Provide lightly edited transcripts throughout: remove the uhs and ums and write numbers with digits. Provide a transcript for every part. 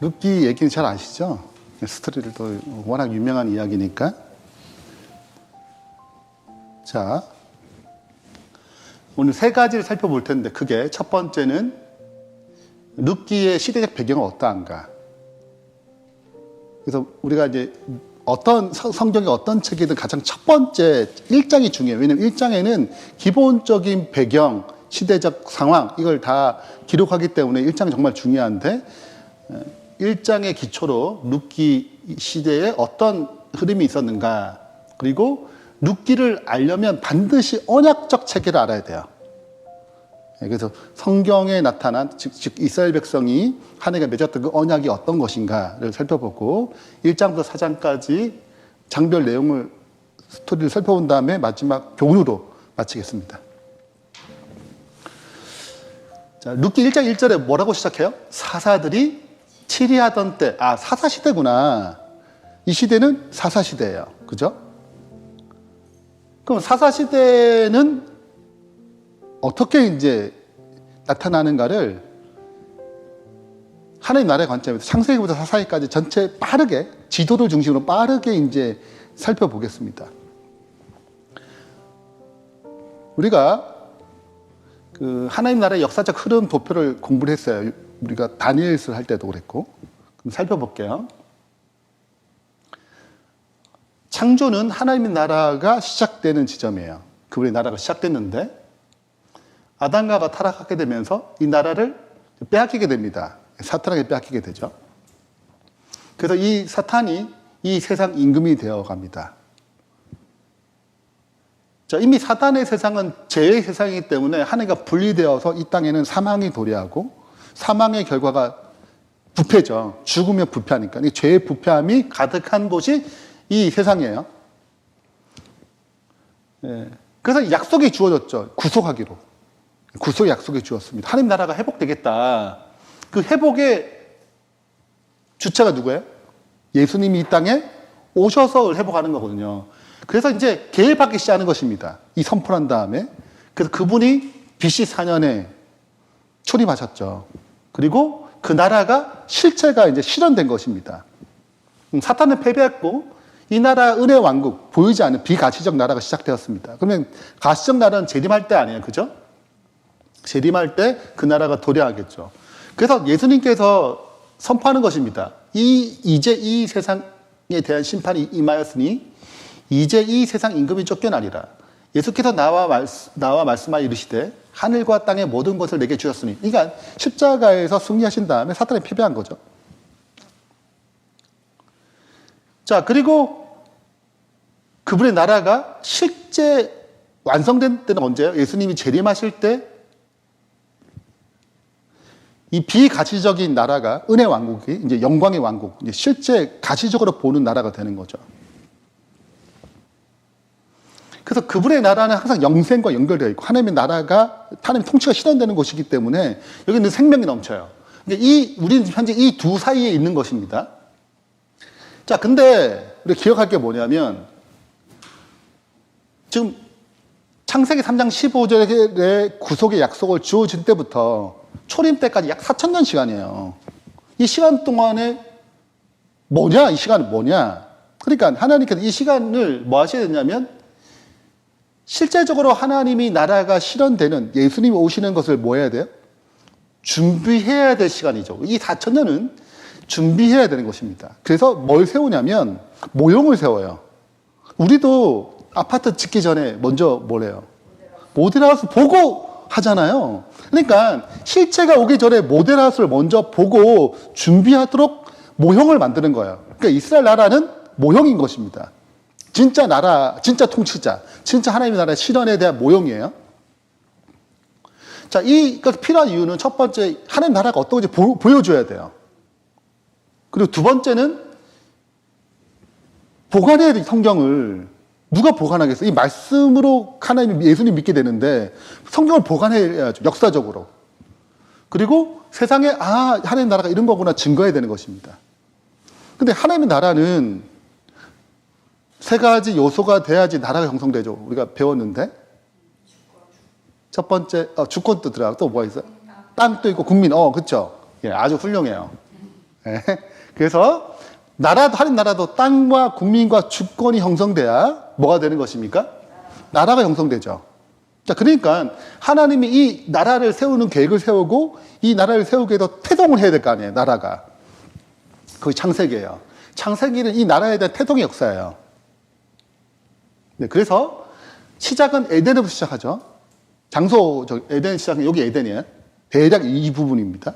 룻기 얘기는 잘 아시죠? 스토리를 또 워낙 유명한 이야기니까. 자, 오늘 세 가지를 살펴볼 텐데, 그게 첫 번째는 룻기의 시대적 배경은 어떠한가. 그래서 우리가 이제 어떤 성경의 어떤 책이든 가장 첫 번째 1장이 중요해요. 왜냐하면 1장에는 기본적인 배경, 시대적 상황 이걸 다 기록하기 때문에 1장이 정말 중요한데 1장의 기초로 룻기 시대에 어떤 흐름이 있었는가, 그리고 룻기를 알려면 반드시 언약적 체계를 알아야 돼요. 그래서 성경에 나타난 즉 이스라엘 백성이 하나님과 맺었던 그 언약이 어떤 것인가를 살펴보고 1장부터 4장까지 장별 내용을 스토리를 살펴본 다음에 마지막 교훈으로 마치겠습니다. 자, 룻기 1장 1절에 뭐라고 시작해요? 사사들이 치리하던 때. 아, 사사시대구나. 이 시대는 사사시대예요. 그죠? 그럼 사사시대는 어떻게 이제 나타나는가를 하나님 나라의 관점에서 창세기부터 사사기까지 전체 빠르게, 지도를 중심으로 빠르게 이제 살펴보겠습니다. 우리가 그 하나님 나라의 역사적 흐름 도표를 공부를 했어요. 우리가 다니엘서를 할 때도 그랬고. 그럼 살펴볼게요. 창조는 하나님의 나라가 시작되는 지점이에요. 그분의 나라가 시작됐는데 아담과 하와가 타락하게 되면서 이 나라를 빼앗기게 됩니다. 사탄에게 빼앗기게 되죠. 그래서 이 사탄이 이 세상 임금이 되어 갑니다. 자, 이미 사탄의 세상은 죄의 세상이기 때문에 하나님과 분리되어서 이 땅에는 사망이 도래하고, 사망의 결과가 부패죠. 죽으면 부패하니까. 죄의 부패함이 가득한 곳이 이 세상이에요. 예. 그래서 약속이 주어졌죠. 구속하기로. 구속의 약속이 주었습니다. 하나님 나라가 회복되겠다. 그 회복의 주체가 누구예요? 예수님이 이 땅에 오셔서 회복하는 거거든요. 그래서 이제 계획받기 시작하는 것입니다. 이 선포를 한 다음에. 그래서 그분이 BC 4년에 초림하셨죠. 그리고 그 나라가 실체가 이제 실현된 것입니다. 사탄은 패배했고, 이 나라 은혜 왕국, 보이지 않는 비가시적 나라가 시작되었습니다. 그러면 가시적 나라는 재림할 때 아니에요. 그죠? 재림할 때 그 나라가 도래하겠죠. 그래서 예수님께서 선포하는 것입니다. 이제 이 세상에 대한 심판이 임하였으니 이제 이 세상 임금이 쫓겨나리라. 예수께서 나와 말씀하여 이르시되 하늘과 땅의 모든 것을 내게 주셨으니. 그러니까 십자가에서 승리하신 다음에 사탄이 패배한 거죠. 자, 그리고 그분의 나라가 실제 완성된 때는 언제예요? 예수님이 재림하실 때 이 비가시적인 나라가, 은혜 왕국이 이제 영광의 왕국, 이제 실제 가시적으로 보는 나라가 되는 거죠. 그래서 그분의 나라는 항상 영생과 연결되어 있고, 하나님의 나라가, 하나님의 통치가 실현되는 곳이기 때문에 여기는 생명이 넘쳐요. 그러니까 우리는 현재 이 두 사이에 있는 것입니다. 자, 근데 우리가 기억할 게 뭐냐면, 지금 창세기 3장 15절의 구속의 약속을 주어진 때부터 초림 때까지 약 4,000년 시간이에요. 이 시간 동안에 뭐냐? 이 시간은 뭐냐? 그러니까 하나님께서 이 시간을 뭐 하셔야 되냐면, 실제적으로 하나님이 나라가 실현되는, 예수님이 오시는 것을 뭐 해야 돼요? 준비해야 될 시간이죠. 이 4,000년은 준비해야 되는 것입니다. 그래서 뭘 세우냐면 모형을 세워요. 우리도 아파트 짓기 전에 먼저 뭘 해요? 모델하우스 보고 하잖아요. 그러니까 실체가 오기 전에 모델하우스를 먼저 보고 준비하도록 모형을 만드는 거예요. 그러니까 이스라엘 나라는 모형인 것입니다. 진짜 나라, 진짜 통치자, 진짜 하나님의 나라의 실현에 대한 모형이에요. 자, 이가 필요한 이유는 첫 번째, 하나님 나라가 어떤 건지 보여줘야 돼요. 그리고 두 번째는 보관해야 돼, 성경을. 누가 보관하겠어요? 이 말씀으로 하나님, 예수님 믿게 되는데 성경을 보관해야죠, 역사적으로. 그리고 세상에, 아, 하나님 나라가 이런 거구나 증거해야 되는 것입니다. 근데 하나님의 나라는 세 가지 요소가 돼야지 나라가 형성되죠. 우리가 배웠는데. 첫 번째, 주권도 들어가고 또 뭐가 있어요? 땅도 있고 국민, 그쵸? 예, 아주 훌륭해요. 네. 그래서 하나님 나라도 땅과 국민과 주권이 형성돼야 뭐가 되는 것입니까? 나라가 형성되죠. 자, 그러니까 하나님이 이 나라를 세우는 계획을 세우고 이 나라를 세우기 위해서 태동을 해야 될 거 아니에요, 나라가. 그게 창세기예요. 창세기는 이 나라에 대한 태동의 역사예요. 네, 그래서 시작은 에덴으로부터 시작하죠. 에덴 시작은 여기 에덴이에요. 대략 이 부분입니다.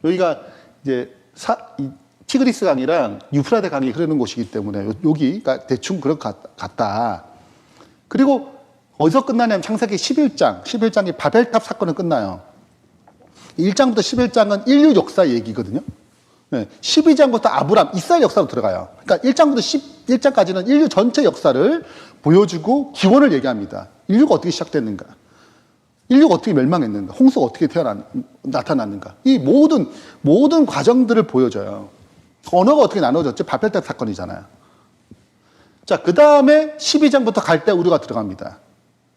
여기가 이제 티그리스 강이랑 유프라데 강이 흐르는 곳이기 때문에 여기가 대충 그런 것 같다. 그리고 어디서 끝나냐면 창세기 11장이 바벨탑 사건은 끝나요. 1장부터 11장은 인류 역사 얘기거든요. 네, 12장부터 아브람, 이스라엘 역사로 들어가요. 그러니까 1장부터 11장까지는 인류 전체 역사를 보여주고 기원을 얘기합니다. 인류가 어떻게 시작됐는가? 인류가 어떻게 멸망했는가? 홍수가 어떻게 나타났는가? 이 모든 과정들을 보여줘요. 언어가 어떻게 나눠졌죠? 바벨탑 사건이잖아요. 자, 그 다음에 12장부터 갈대우르가 들어갑니다.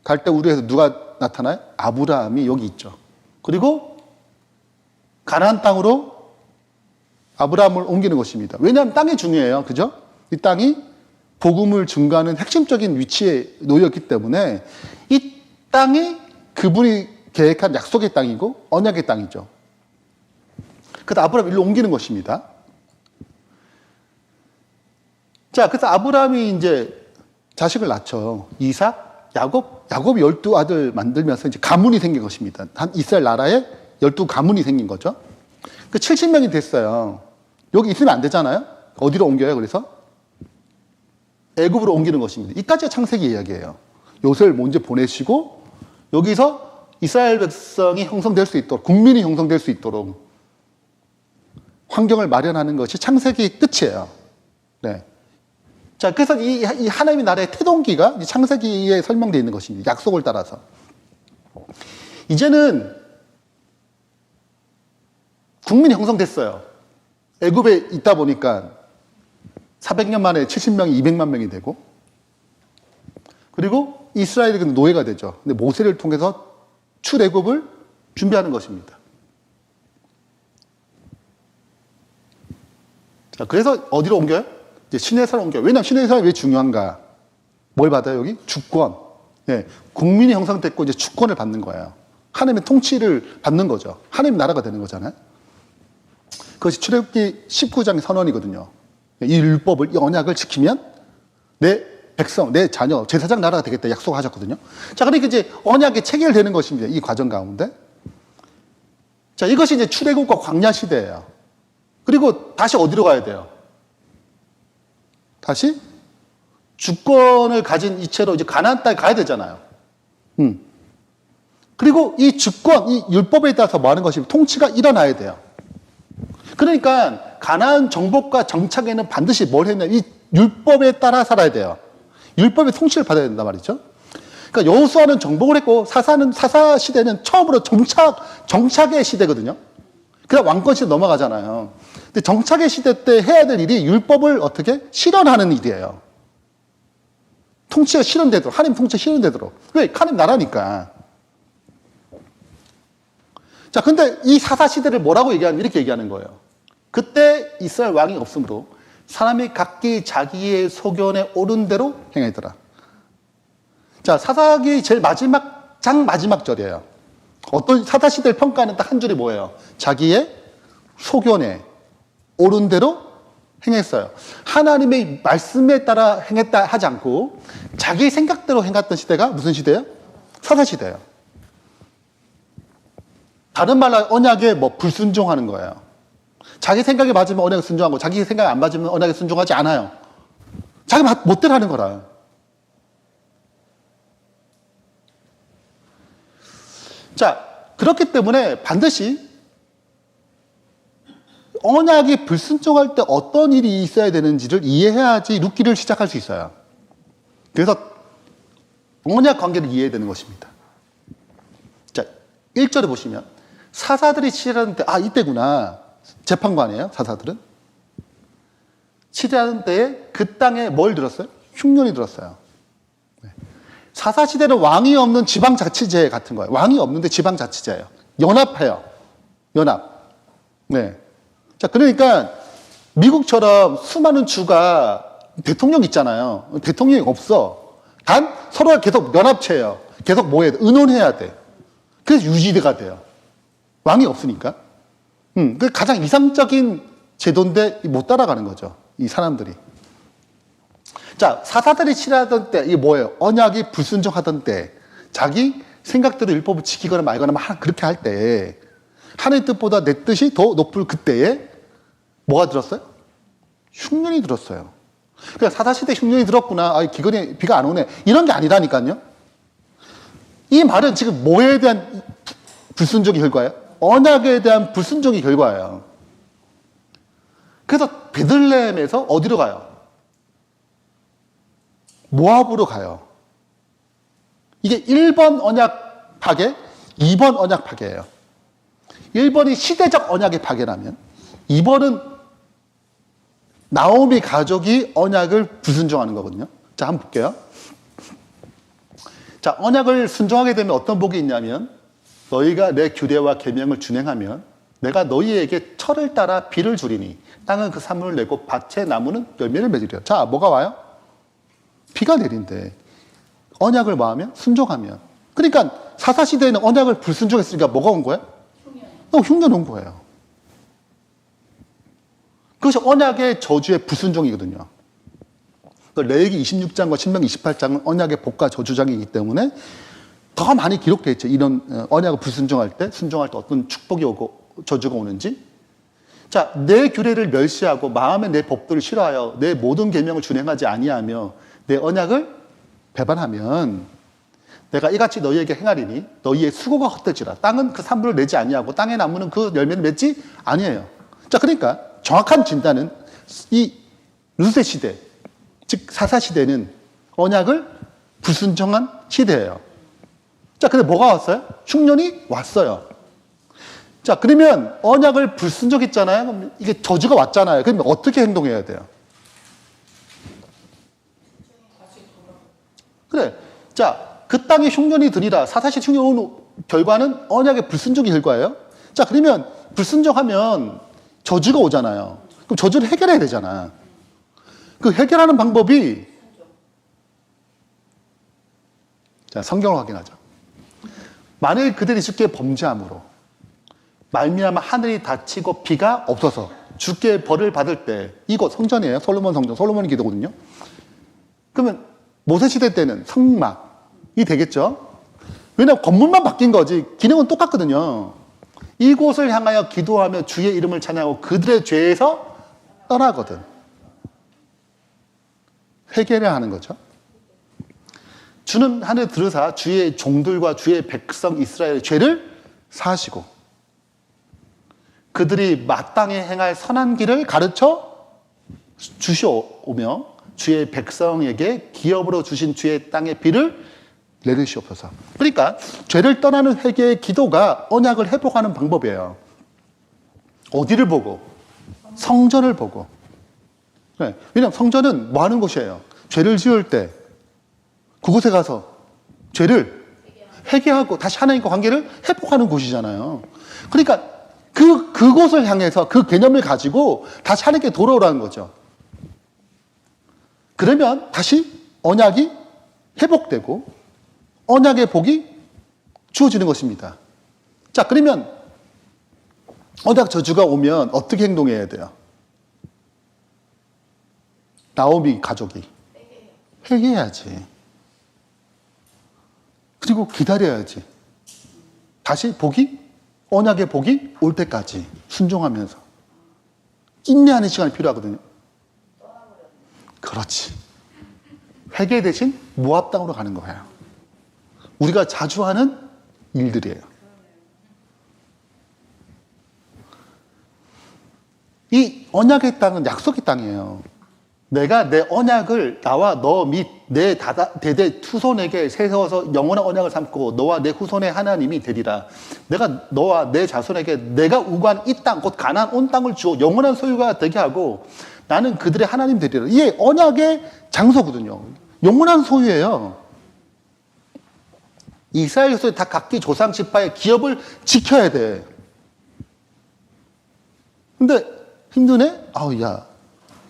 갈대우르에서 누가 나타나요? 아브라함이 여기 있죠. 그리고 가나안 땅으로 아브라함을 옮기는 것입니다. 왜냐하면 땅이 중요해요. 그죠? 이 땅이 복음을 증거하는 핵심적인 위치에 놓였기 때문에 이 땅이 그분이 계획한 약속의 땅이고 언약의 땅이죠. 그래서 아브라함을 일로 옮기는 것입니다. 자, 그래서 아브라함이 이제 자식을 낳죠. 이삭, 야곱이 12아들 만들면서 이제 가문이 생긴 것입니다. 한 이스라엘 나라에 12가문이 생긴 거죠. 그 70명이 됐어요. 여기 있으면 안 되잖아요. 어디로 옮겨요? 그래서 애굽으로 옮기는 것입니다. 이까지가 창세기 이야기예요. 요셉을 먼저 보내시고 여기서 이스라엘 백성이 형성될 수 있도록, 국민이 형성될 수 있도록 환경을 마련하는 것이 창세기 끝이에요. 네. 자, 그래서 이 하나님의 나라의 태동기가 창세기에 설명되어 있는 것입니다. 약속을 따라서. 이제는 국민이 형성됐어요. 애굽에 있다 보니까 400년 만에 70명이 200만 명이 되고, 그리고 이스라엘이 노예가 되죠. 근데 모세를 통해서 출애굽을 준비하는 것입니다. 자, 그래서 어디로 옮겨요? 이제 시내산으로 옮겨요. 왜냐하면 시내산이 왜 중요한가? 뭘 받아요, 여기? 주권. 네, 국민이 형성됐고 이제 주권을 받는 거예요. 하나님의 통치를 받는 거죠. 하나님 나라가 되는 거잖아요. 그것이 출애굽기 19장의 선언이거든요. 이 율법을, 이 언약을 지키면 내 백성, 내 자녀, 제사장 나라가 되겠다 약속하셨거든요. 자, 그러니까 이제 언약이 체결되는 것입니다. 이 과정 가운데. 자, 이것이 이제 출애굽과 광야 시대예요. 그리고 다시 어디로 가야 돼요? 다시 주권을 가진 이체로 이제 가나안 땅에 가야 되잖아요. 그리고 이 주권, 이 율법에 따라서 뭐 하는 것이면 통치가 일어나야 돼요. 그러니까 가나안 정복과 정착에는 반드시 뭘 했냐? 이 율법에 따라 살아야 돼요. 율법의 통치를 받아야 된단 말이죠. 그러니까 여호수아는 정복을 했고 사사 시대는 처음으로 정착의 시대거든요. 그다음 왕권 시대 넘어가잖아요. 근데 정착의 시대 때 해야 될 일이 율법을 어떻게 실현하는 일이에요. 통치가 실현되도록, 하나님 통치가 실현되도록. 왜? 하나님 나라니까. 자, 근데 이 사사 시대를 뭐라고 얘기하면 이렇게 얘기하는 거예요. 그때 이스라엘 왕이 없으므로 사람이 각기 자기의 소견에 옳은 대로 행하더라. 자, 사사기 제일 마지막 절이에요. 어떤 사사 시대를 평가하는 딱 한 줄이 뭐예요? 자기의 소견에 옳은 대로 행했어요. 하나님의 말씀에 따라 행했다 하지 않고 자기 생각대로 행했던 시대가 무슨 시대예요? 사사 시대예요. 다른 말로 언약에 불순종하는 거예요. 자기 생각에 맞으면 언약에 순종하고 자기 생각에 안 맞으면 언약에 순종하지 않아요. 자기 멋대로 하는 거라. 자, 그렇기 때문에 반드시 언약이 불순종할 때 어떤 일이 있어야 되는지를 이해해야지 룻기를 시작할 수 있어요. 그래서 언약 관계를 이해해야 되는 것입니다. 자, 1절에 보시면 사사들이 치리하는 때, 이때구나. 재판관이에요, 사사들은. 치리하는 때에 그 땅에 뭘 들었어요? 흉년이 들었어요. 사사시대는 왕이 없는 지방자치제 같은 거예요. 왕이 없는데 지방자치제예요. 연합해요. 연합. 네. 자, 그러니까 미국처럼 수많은 주가 대통령 있잖아요. 대통령이 없어. 단 서로가 계속 연합체예요. 계속 뭐 해야 돼? 의논해야 돼. 그래서 유지가 돼요. 왕이 없으니까. 그 가장 이상적인 제도인데 못 따라가는 거죠. 이 사람들이. 자, 사사들이 치하던 때, 이게 뭐예요? 언약이 불순종하던 때, 자기 생각대로 율법을 지키거나 말거나 막 그렇게 할 때, 하나님 뜻보다 내 뜻이 더 높을 그때에 뭐가 들었어요? 흉년이 들었어요. 그러니까 사사시대 흉년이 들었구나. 아, 기근이, 비가 안 오네. 이런 게 아니라니까요. 이 말은 지금 뭐에 대한 불순종의 결과예요? 언약에 대한 불순종의 결과예요. 그래서 베들레헴에서 어디로 가요? 모압으로 가요. 이게 1번 언약 파괴, 2번 언약 파괴예요. 1번이 시대적 언약의 파괴라면 2번은 나오미 가족이 언약을 불순종하는 거거든요. 자, 한번 볼게요. 자, 언약을 순종하게 되면 어떤 복이 있냐면 너희가 내 규례와 계명을 준행하면 내가 너희에게 철을 따라 비를 주리니 땅은 그 산물을 내고 밭의 나무는 열매를 맺으리라. 자, 뭐가 와요? 비가 내린대. 언약을 뭐하면? 순종하면. 그러니까 사사시대에는 언약을 불순종했으니까 뭐가 온 거야? 흉년 온 거예요. 그것이 언약의 저주의 불순종이거든요. 레위기 26장과 신명기 28장은 언약의 복과 저주장이기 때문에 더 많이 기록되어 있죠. 이런 언약을 불순종할 때, 순종할 때 어떤 축복이 오고 저주가 오는지. 자, 내 규례를 멸시하고 마음에 내 법도를 싫어하여 내 모든 계명을 준행하지 아니하며 내 언약을 배반하면 내가 이같이 너희에게 행하리니 너희의 수고가 헛되지라. 땅은 그 산물을 내지 아니하고 땅의 나무는 그 열매를 맺지 아니해요. 자, 그러니까 정확한 진단은 이 루세 시대, 즉 사사 시대는 언약을 불순종한 시대예요. 자, 근데 뭐가 왔어요? 흉년이 왔어요. 자, 그러면 언약을 불순종했잖아요. 그럼 이게 저주가 왔잖아요. 그러면 어떻게 행동해야 돼요? 그래. 자, 그 땅에 흉년이 드니라. 사사시 흉년 온 결과는 언약의 불순종의 결과예요. 자, 그러면 불순종하면 저주가 오잖아요. 그럼 저주를 해결해야 되잖아. 그 해결하는 방법이 자, 성경을 확인하자. 만일 그들이 주께 범죄함으로 말미암아 하늘이 닫히고 비가 없어서 주께 벌을 받을 때 이거 성전이에요. 솔로몬 성전, 솔로몬의 기도거든요. 그러면 모세 시대 때는 성막이 되겠죠. 왜냐하면 건물만 바뀐 거지 기능은 똑같거든요. 이곳을 향하여 기도하며 주의 이름을 찬양하고 그들의 죄에서 떠나거든. 회개를 하는 거죠. 주는 하늘 들으사 주의 종들과 주의 백성 이스라엘의 죄를 사하시고 그들이 마땅히 행할 선한 길을 가르쳐 주시오며 주의 백성에게 기업으로 주신 주의 땅의 비를 내리시옵소서. 그러니까 죄를 떠나는 회개의 기도가 언약을 회복하는 방법이에요. 어디를 보고? 성전을 보고. 네. 왜냐하면 성전은 뭐 하는 곳이에요? 죄를 지을 때 그곳에 가서 죄를 회개하고 다시 하나님과 관계를 회복하는 곳이잖아요. 그러니까 그곳을 향해서 그 개념을 가지고 다시 하나님께 돌아오라는 거죠. 그러면 다시 언약이 회복되고 언약의 복이 주어지는 것입니다. 자, 그러면 언약 저주가 오면 어떻게 행동해야 돼요? 나오미 가족이 회개해야지. 그리고 기다려야지. 다시 복이 언약의 복이 올 때까지 순종하면서 인내하는 시간이 필요하거든요. 그렇지. 회개 대신 모압 땅으로 가는 거예요. 우리가 자주 하는 일들이에요. 이 언약의 땅은 약속의 땅이에요. 내가 내 언약을 나와 너 및 내 대대 후손에게 세워서 영원한 언약을 삼고 너와 내 후손의 하나님이 되리라. 내가 너와 내 자손에게 내가 우구한 이 땅 곧 가나안 온 땅을 주어 영원한 소유가 되게 하고 나는 그들의 하나님 되리라. 이게 언약의 장소거든요. 영원한 소유예요. 이스라엘 백성이 다 각기 조상 지파의 기업을 지켜야 돼. 근데 힘드네? 아우, 야.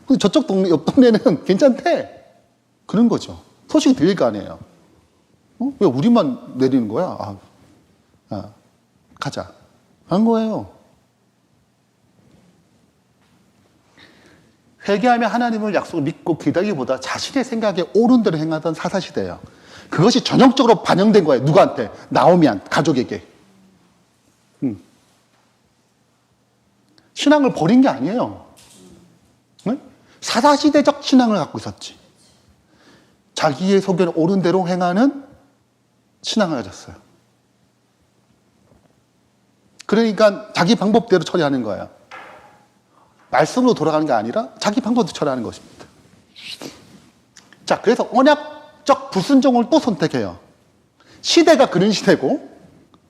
근데 저쪽 동네, 옆 동네는 괜찮대. 그런 거죠. 소식이 들릴 거 아니에요. 왜 우리만 내리는 거야? 가자. 한 거예요. 회개하며 하나님을 약속을 믿고 기다리기보다 자신의 생각에 옳은 대로 행하던 사사시대예요. 그것이 전형적으로 반영된 거예요. 누구한테? 나오미한 가족에게. 신앙을 버린 게 아니에요. 네? 사사시대적 신앙을 갖고 있었지. 자기의 속에는 옳은 대로 행하는 신앙을 가졌어요. 그러니까 자기 방법대로 처리하는 거예요. 말씀으로 돌아가는 게 아니라 자기 방법대로 처리하는 것입니다. 자, 그래서 언약적 불순종을 또 선택해요. 시대가 그런 시대고,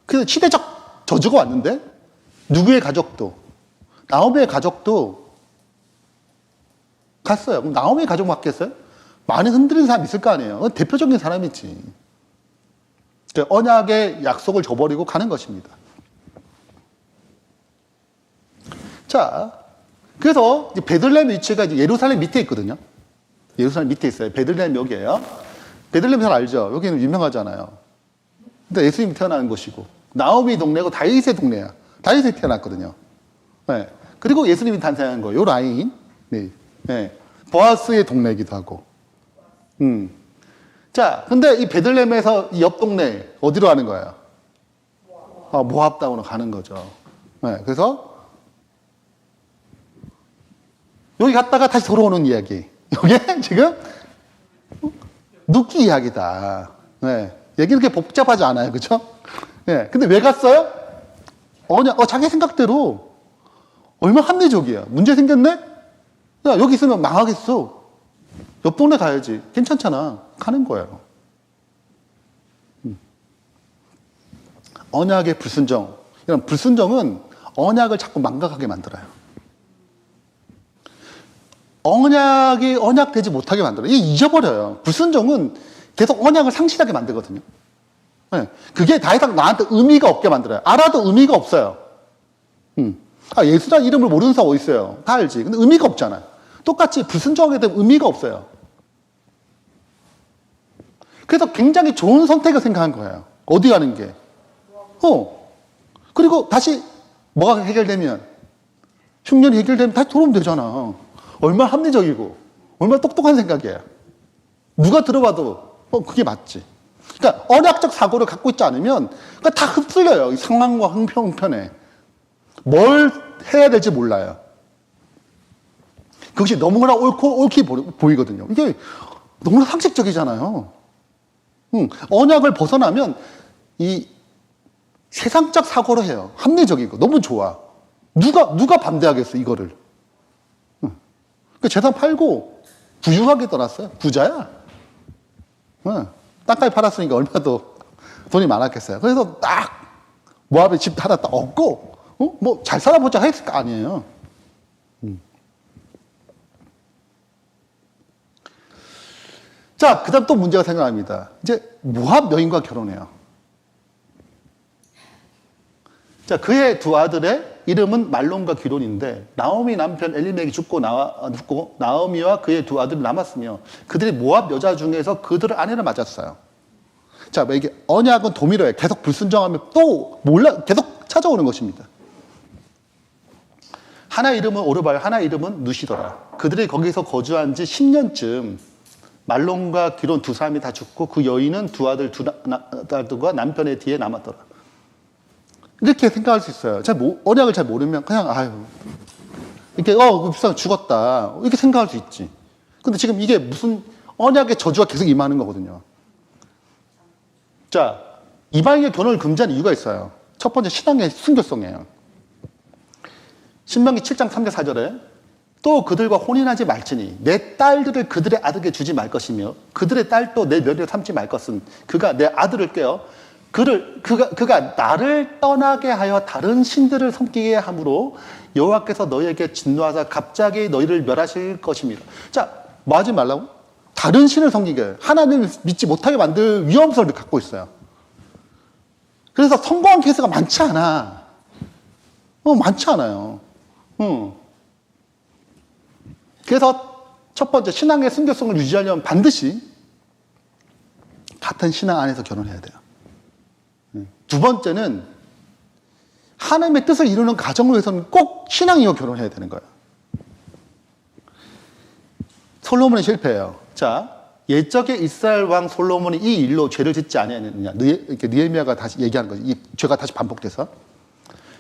그래서 시대적 저주가 왔는데, 누구의 가족도, 나오미의 가족도 갔어요. 그럼 나오미의 가족 맞겠어요? 많이 흔들리는 사람 있을 거 아니에요. 대표적인 사람이지. 언약의 약속을 저버리고 가는 것입니다. 자, 그래서 베들레헴 위치가 이제 예루살렘 밑에 있거든요. 예루살렘 밑에 있어요. 베들레헴 여기예요. 베들레헴 잘 알죠? 여기는 유명하잖아요. 근데 예수님이 태어난 곳이고, 나오미 동네고 다윗의 동네야. 다윗이 태어났거든요. 네. 그리고 예수님이 탄생한 거예요. 요 라인. 네. 네. 보아스의 동네이기도 하고. 자, 근데 이 베들레헴에서 이 옆 동네 어디로 가는 거예요? 모압 땅으로 가는 거죠. 네. 그래서 여기 갔다가 다시 돌아오는 이야기. 이게 지금 눕기 이야기다. 네. 얘기 그렇게 복잡하지 않아요. 그죠? 네. 근데 왜 갔어요? 자기 생각대로 얼마나 합리적이야. 문제 생겼네? 야, 여기 있으면 망하겠어. 옆 동네 가야지. 괜찮잖아. 가는 거예요. 언약의 불순종. 이런 불순종은 언약을 자꾸 망각하게 만들어요. 언약되지 못하게 만들어요. 이게 잊어버려요. 불순종은 계속 언약을 상실하게 만들거든요. 네. 그게 더 이상 나한테 의미가 없게 만들어요. 알아도 의미가 없어요. 예수라는 이름을 모르는 사람 어디 있어요? 다 알지. 근데 의미가 없잖아요. 똑같이 불순종하게 되면 의미가 없어요. 그래서 굉장히 좋은 선택을 생각한 거예요. 어디 가는 게. 그리고 다시 뭐가 해결되면, 흉년이 해결되면 다시 돌아오면 되잖아. 얼마나 합리적이고, 얼마나 똑똑한 생각이에요. 누가 들어봐도, 그게 맞지. 그러니까 언약적 사고를 갖고 있지 않으면 다 휩쓸려요. 이 상황과 형편에. 뭘 해야 될지 몰라요. 그것이 너무나 옳게 보이거든요. 이게 너무나 상식적이잖아요. 언약을 벗어나면 이 세상적 사고를 해요. 합리적이고 너무 좋아. 누가 반대하겠어, 이거를. 재산 팔고 부유하게 떠났어요. 부자야. 땅까지 팔았으니까 얼마나 더 돈이 많았겠어요. 그래서 딱 모압에 집 하나 딱 얻고 잘 살아보자 했을 거 아니에요. 자, 그 다음 또 문제가 생각납니다. 이제 모압 여인과 결혼해요. 자, 그의 두 아들의 이름은 말론과 기론인데, 나오미 남편 엘리멜렉이 죽고 나오미와 그의 두 아들이 남았으며, 그들이 모압 여자 중에서 그들의 아내를 맞았어요. 자, 이게 언약은 도미로에 계속 불순종하면 또 계속 찾아오는 것입니다. 하나 이름은 오르발, 하나 이름은 누시더라. 그들이 거기서 거주한 지 10년쯤 말론과 기론 두 사람이 다 죽고 그 여인은 두 아들과 남편의 뒤에 남았더라. 이렇게 생각할 수 있어요. 언약을 잘 모르면 그냥 이렇게 그 사람 죽었다 이렇게 생각할 수 있지. 근데 지금 이게 무슨 언약의 저주가 계속 임하는 거거든요. 자, 이방인의 결혼을 금지하는 이유가 있어요. 첫 번째, 신앙의 순결성이에요. 신명기 7장 3절 4절에 또 그들과 혼인하지 말지니 내 딸들을 그들의 아들에게 주지 말 것이며 그들의 딸도 내 며느리를 삼지 말 것은 그가 내 아들을 꿰어 그가 나를 떠나게 하여 다른 신들을 섬기게 함으로 여호와께서 너희에게 진노하사 갑자기 너희를 멸하실 것입니다. 자, 뭐 하지 말라고? 다른 신을 섬기게, 하나님을 믿지 못하게 만들 위험성을 갖고 있어요. 그래서 성공한 케이스가 많지 않아. 많지 않아요. 그래서 첫 번째, 신앙의 순결성을 유지하려면 반드시 같은 신앙 안에서 결혼해야 돼요. 두 번째는 하나님의 뜻을 이루는 가정을 위해서는 꼭 신앙이요 결혼해야 되는 거예요. 솔로몬의 실패예요. 자, 옛적의 이스라엘 왕 솔로몬이 이 일로 죄를 짓지 아니하느냐. 느헤미야가 다시 얘기하는 거죠. 이 죄가 다시 반복돼서.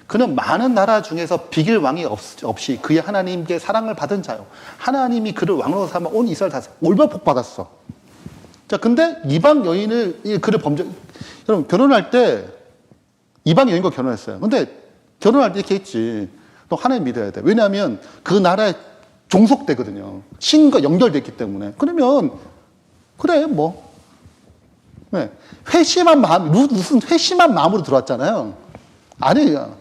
그는 많은 나라 중에서 비길 왕이 없이 그의 하나님께 사랑을 받은 자요. 하나님이 그를 왕으로 삼아 온 이스라엘 다 올며 복 받았어. 자, 근데 이방 여인을 그를 여러분 결혼할 때 이방 여인과 결혼했어요. 근데 결혼할 때 이렇게 했지. 너 하나님 믿어야 돼. 왜냐하면 그 나라에 종속되거든요. 신과 연결됐기 때문에. 그러면 그래 뭐 네. 회심한 마음, 무슨 회심한 마음으로 들어왔잖아요. 아니에요.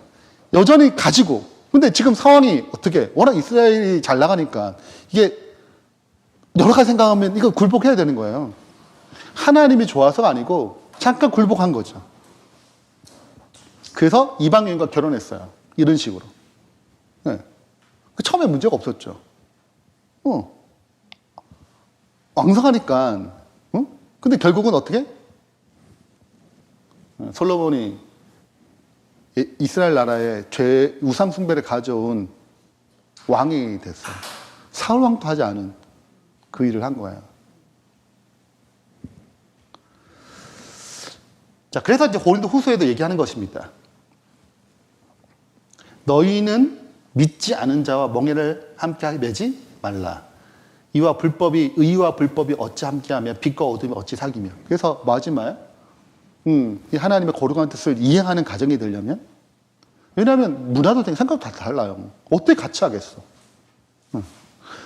여전히 가지고. 근데 지금 상황이 어떻게? 워낙 이스라엘이 잘 나가니까 이게 여러 가지 생각하면 이거 굴복해야 되는 거예요. 하나님이 좋아서가 아니고 잠깐 굴복한 거죠. 그래서 이방 여인과 결혼했어요. 이런 식으로. 네. 처음에 문제가 없었죠. 왕성하니까. 근데 결국은 어떻게? 솔로몬이 이스라엘 나라에 우상 숭배를 가져온 왕이 됐어요. 사울 왕도 하지 않은 그 일을 한 거예요. 자, 그래서 이제 고린도 후서에도 얘기하는 것입니다. 너희는 믿지 않은 자와 멍에를 함께 매지 말라. 의와 불법이 어찌 함께하며 빛과 어둠이 어찌 사귀며. 그래서 마지막에 이 하나님의 거룩한 뜻을 이행하는 가정이 되려면, 왜냐하면 문화도 생각도 다 달라요. 어떻게 같이 하겠어?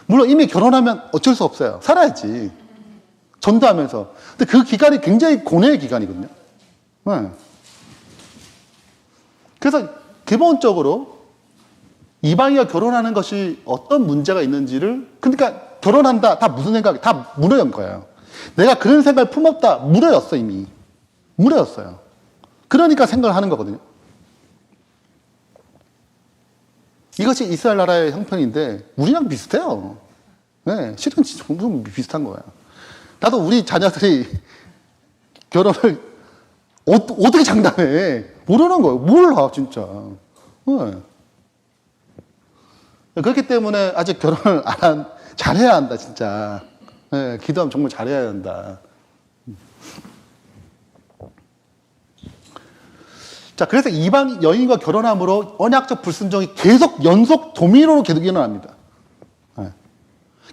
물론 이미 결혼하면 어쩔 수 없어요. 살아야지. 전도하면서. 근데 그 기간이 굉장히 고뇌의 기간이거든요. 그래서 기본적으로 이방인과 결혼하는 것이 어떤 문제가 있는지를, 그러니까 결혼한다, 다 무슨 생각이, 다 무너진 거예요. 내가 그런 생각을 품었다, 무너졌어, 이미. 무너졌어요. 그러니까 생각을 하는 거거든요. 이것이 이스라엘 나라의 형편인데, 우리랑 비슷해요. 네, 실은 진짜 엄청 비슷한 거예요. 나도 우리 자녀들이 결혼을 어떻게 장담해? 모르는 거예요. 몰라, 진짜. 네. 그렇기 때문에 아직 결혼을 잘해야 한다, 진짜. 네, 기도하면 정말 잘해야 한다. 자, 그래서 이방 여인과 결혼함으로 언약적 불순종이 계속 연속 도미노로 계속 일어납니다. 네.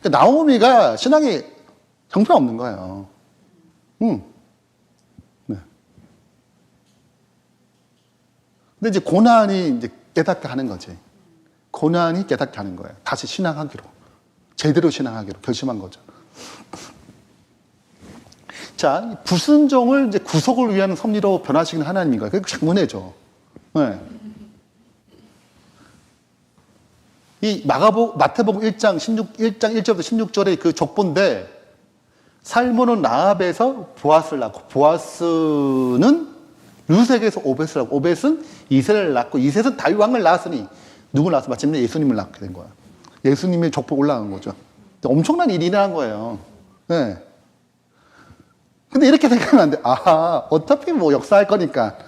그러니까 나오미가 신앙에 형편없는 거예요. 네. 근데 이제 고난이 이제 깨닫게 하는 거지. 고난이 깨닫게 하는 거예요. 다시 신앙하기로. 제대로 신앙하기로 결심한 거죠. 자, 불순종을 이제 구속을 위한 섭리로 변화시키는 하나님인 거예요. 그게 장문해죠. 네. 이 마태복음 1장 1절부터 16절의 그 족보인데, 살몬은 라합에서 보아스를 낳고, 보아스는 루색에서 오벳을 낳고, 오벳은 이세를 낳고, 이셋은 다윗 왕을 낳았으니, 누굴 낳았어? 마침내 예수님을 낳게 된 거야. 예수님의 족보 올라간 거죠. 엄청난 일이 일어난 거예요. 네. 근데 이렇게 생각하면 안 돼. 아, 어차피 뭐 역사할 거니까.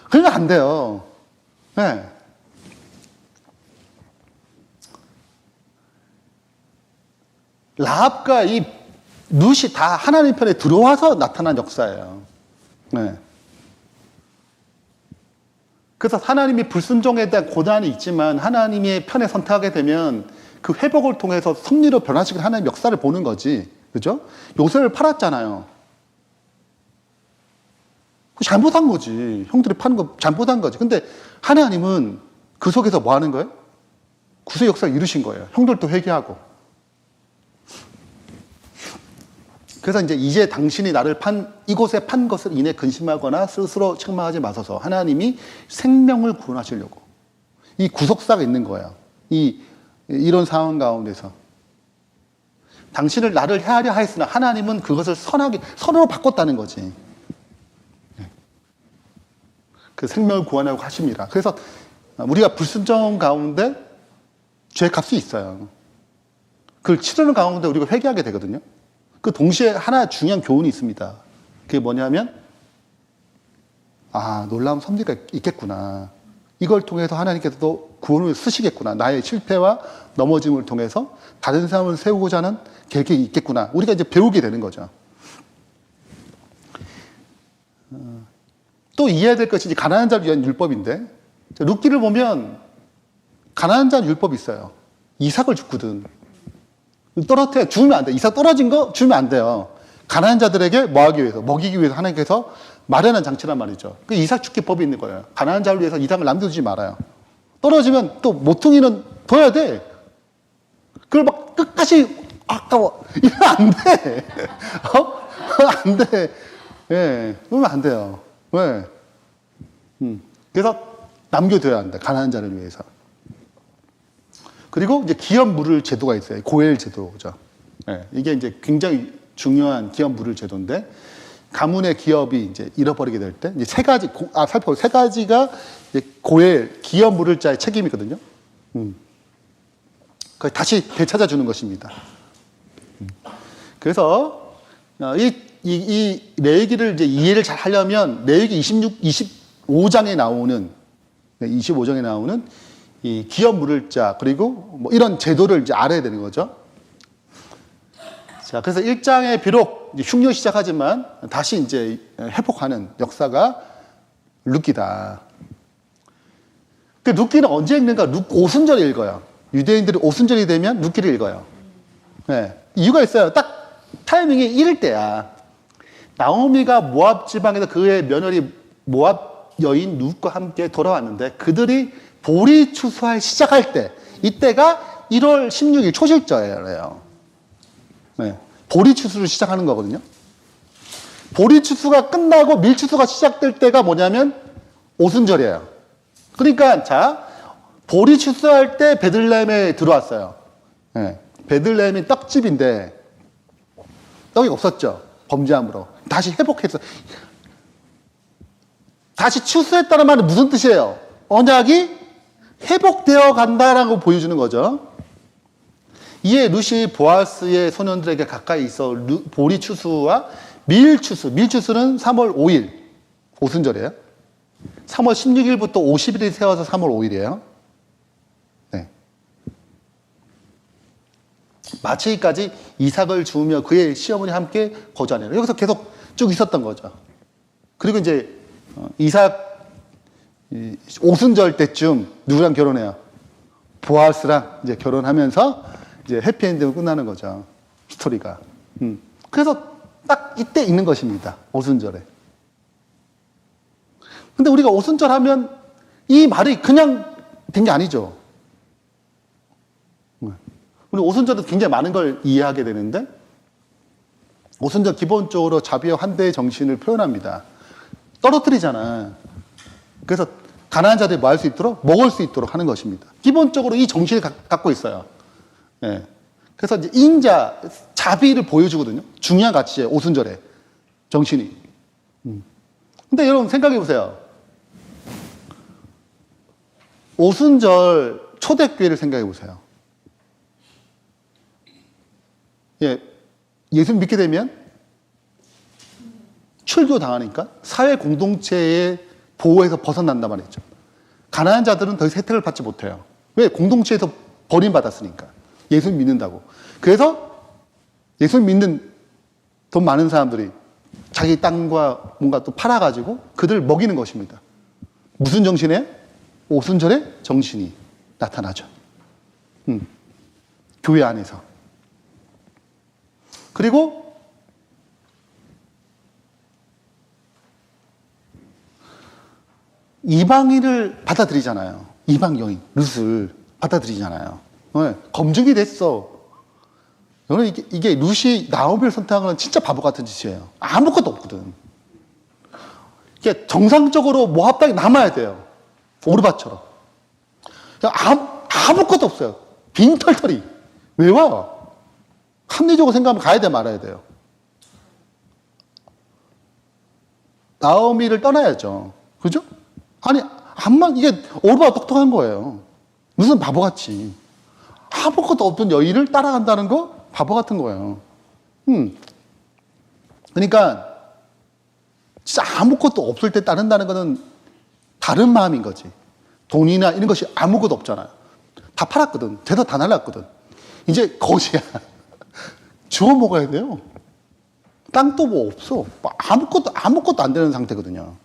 그러면 안 돼요. 네. 라합과 이 룻이 다 하나님 편에 들어와서 나타난 역사예요. 네. 그래서 하나님이 불순종에 대한 고난이 있지만 하나님의 편에 선택하게 되면 그 회복을 통해서 섭리로 변화시키는 하나님의 역사를 보는 거지. 그죠? 요셉을 팔았잖아요. 잘못한 거지. 형들이 파는 거 잘못한 거지. 근데 하나님은 그 속에서 뭐 하는 거예요? 구속 역사를 이루신 거예요. 형들도 회개하고. 그래서 이제 당신이 나를 이곳에 판 것을 인해 근심하거나 스스로 책망하지 마소서. 하나님이 생명을 구원하시려고. 이 구속사가 있는 거예요. 이런 상황 가운데서. 당신을 나를 헤아려 하였으나 하나님은 그것을 선으로 바꿨다는 거지. 그 생명을 구원하고 하십니다. 그래서 우리가 불순종 가운데 죄 값이 있어요. 그걸 치르는 가운데 우리가 회개하게 되거든요. 그 동시에 하나 중요한 교훈이 있습니다. 그게 뭐냐면, 아, 놀라운 섭리가 있겠구나. 이걸 통해서 하나님께서도 구원을 쓰시겠구나. 나의 실패와 넘어짐을 통해서 다른 사람을 세우고자 하는 계획이 있겠구나. 우리가 이제 배우게 되는 거죠. 또 이해해야 될 것이 가난한 자를 위한 율법인데, 룻기를 보면 가난한 자는 율법이 있어요. 이삭을 줬거든. 떨어뜨려 주면 안 돼. 이삭 떨어진 거 주면 안 돼요. 가난한 자들에게 뭐 하기 위해서, 먹이기 위해서 하나님께서 마련한 장치란 말이죠. 그 이삭 주기법이 있는 거예요. 가난한 자를 위해서 이삭을 남겨두지 말아요. 떨어지면 또 모퉁이는 둬야 돼. 그걸 막 끝까지 아까워. 이러면 안 돼. 안 돼. 예, 그러면 안 돼요. 왜? 그래서 남겨둬야 한다. 가난한 자를 위해서. 그리고 이제 기업 물을 제도가 있어요. 고엘 제도죠. 예, 이게 이제 굉장히 중요한 기업 물을 제도인데, 가문의 기업이 이제 잃어버리게 될 때, 이제 세 가지가 이제 고엘, 기업 물을 자의 책임이거든요. 그걸 다시 되찾아주는 것입니다. 그래서, 이 레위기를 이제 이해를 잘 하려면, 레위기 25장에 나오는 이 기업 물을 자, 그리고 뭐 이런 제도를 이제 알아야 되는 거죠. 자, 그래서 1장에 비록 흉년 시작하지만 다시 이제 회복하는 역사가 룻기다. 그 룻기는 언제 읽는가? 오순절에 읽어요. 유대인들이 오순절이 되면 룻기를 읽어요. 네, 이유가 있어요. 딱 타이밍이 이럴 때야. 나오미가 모압 지방에서 그의 며느리 모압 여인 룻과 함께 돌아왔는데, 그들이 보리 추수할 시작할 때, 이때가 1월 16일 초실절이에요. 네, 보리 추수를 시작하는 거거든요. 보리 추수가 끝나고 밀 추수가 시작될 때가 뭐냐면 오순절이에요. 그러니까 자, 보리 추수할 때 베들레헴에 들어왔어요. 네, 베들레헴이 떡집인데 떡이 없었죠. 범죄함으로. 다시 회복해서. 다시 추수했다는 말은 무슨 뜻이에요? 언약이 회복되어 간다라고 보여주는 거죠. 이에 룻이 보아스의 소년들에게 가까이 있어 보리 추수와 밀 추수는 3월 5일, 오순절이에요. 3월 16일부터 50일이 세워서 3월 5일이에요. 네. 마치기까지 이삭을 주우며 그의 시어머니 함께 거주하네요. 여기서 계속 쭉 있었던 거죠. 그리고 이제 이삭 오순절 때쯤 누구랑 결혼해요? 보아스랑 이제 결혼하면서 이제 해피엔딩으로 끝나는 거죠. 스토리가. 그래서 딱 이때 있는 것입니다. 오순절에. 근데 우리가 오순절 하면 이 말이 그냥 된 게 아니죠. 우리 오순절도 굉장히 많은 걸 이해하게 되는데, 오순절 기본적으로 자비와 환대의 정신을 표현합니다. 떨어뜨리잖아. 그래서 가난한 자들이 뭐 할 수 있도록? 먹을 수 있도록 하는 것입니다. 기본적으로 이 정신을 갖고 있어요. 예. 그래서 이제 인자, 자비를 보여주거든요. 중요한 가치예요. 오순절에. 정신이. 근데 여러분 생각해 보세요. 오순절 초대교회를 생각해 보세요. 예. 예수 믿게 되면 출교 당하니까 사회 공동체의 보호에서 벗어난단 말이죠. 가난한 자들은 더 이상 혜택을 받지 못해요. 왜? 공동체에서 버림받았으니까. 예수 믿는다고. 그래서 예수 믿는 돈 많은 사람들이 자기 땅과 뭔가 또 팔아가지고 그들 먹이는 것입니다. 무슨 정신에? 오순절의 정신이 나타나죠. 교회 안에서. 그리고 이방인을 받아들이잖아요. 이방 여인, 룻을 받아들이잖아요. 네, 검증이 됐어. 여러분, 이게 룻이 나오미를 선택하는 진짜 바보 같은 짓이에요. 아무것도 없거든. 이게 정상적으로 모압 땅에 남아야 돼요. 오르바처럼. 아무것도 없어요. 빈털터리. 왜 와? 합리적으로 생각하면 가야 돼, 말아야 돼요. 나오미를 떠나야죠. 그죠? 아니, 이게 오르바가 똑똑한 거예요. 무슨 바보같이. 아무것도 없던 여인을 따라간다는 거 바보 같은 거예요. 그러니까 진짜 아무것도 없을 때 따른다는 거는 다른 마음인 거지. 돈이나 이런 것이 아무것도 없잖아요. 다 팔았거든. 대다 다 날랐거든. 이제 거지야. 주워 먹어야 돼요. 땅도 뭐 없어. 아무것도 안 되는 상태거든요.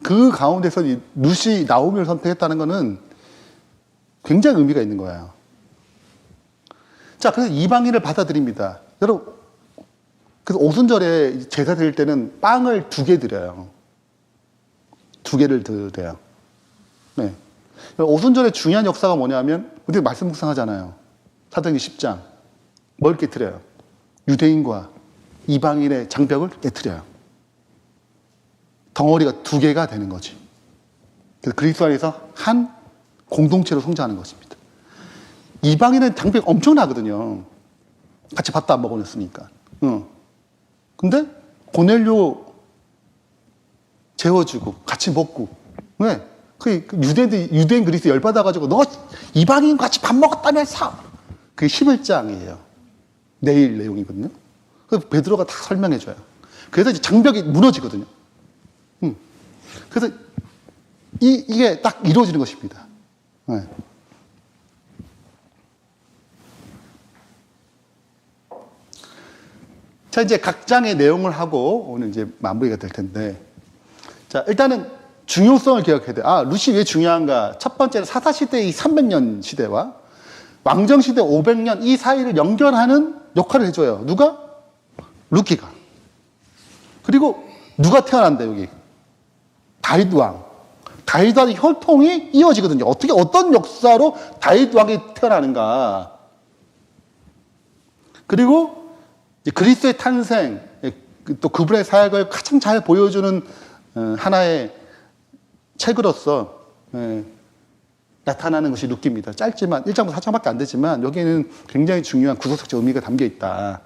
그 가운데서 이 룻이 나오미를 선택했다는 거는 굉장히 의미가 있는 거예요. 자, 그래서 이방인을 받아들입니다. 여러분, 그래서 오순절에 제사 드릴 때는 빵을 2개 드려요. 2개를 드려요. 네. 오순절의 중요한 역사가 뭐냐면, 우리 말씀 묵상하잖아요. 사도행전 10장. 뭘 깨트려요? 유대인과 이방인의 장벽을 깨트려요. 덩어리가 2개가 되는 거지. 그래서 그리스도 안에서 한 공동체로 성장하는 것입니다. 이방인은 장벽이 엄청나거든요. 같이 밥도 안 먹어냈으니까. 근데 고넬료 재워주고 같이 먹고. 왜? 유대인 그리스도 열받아가지고 너 이방인 같이 밥 먹었다면서. 그게 11장이에요. 내일 내용이거든요. 그래서 베드로가 다 설명해줘요. 그래서 이제 장벽이 무너지거든요. 그래서 이게 딱 이루어지는 것입니다. 네. 자, 이제 각 장의 내용을 하고 오늘 이제 마무리가 될 텐데. 자, 일단은 중요성을 기억해야 돼요. 룻이 왜 중요한가? 첫 번째는 사사시대의 300년 시대와 왕정시대 500년 이 사이를 연결하는 역할을 해줘요. 누가? 룻기가. 그리고 누가 태어난다, 여기? 다윗 왕. 다윗 왕의 혈통이 이어지거든요. 어떤 역사로 다윗 왕이 태어나는가. 그리고 그리스도의 탄생, 또 그분의 사역을 가장 잘 보여주는 하나의 책으로서 나타나는 것이 룻기입니다. 짧지만 1장부터 4장밖에 안 되지만 여기에는 굉장히 중요한 구속적 의미가 담겨 있다.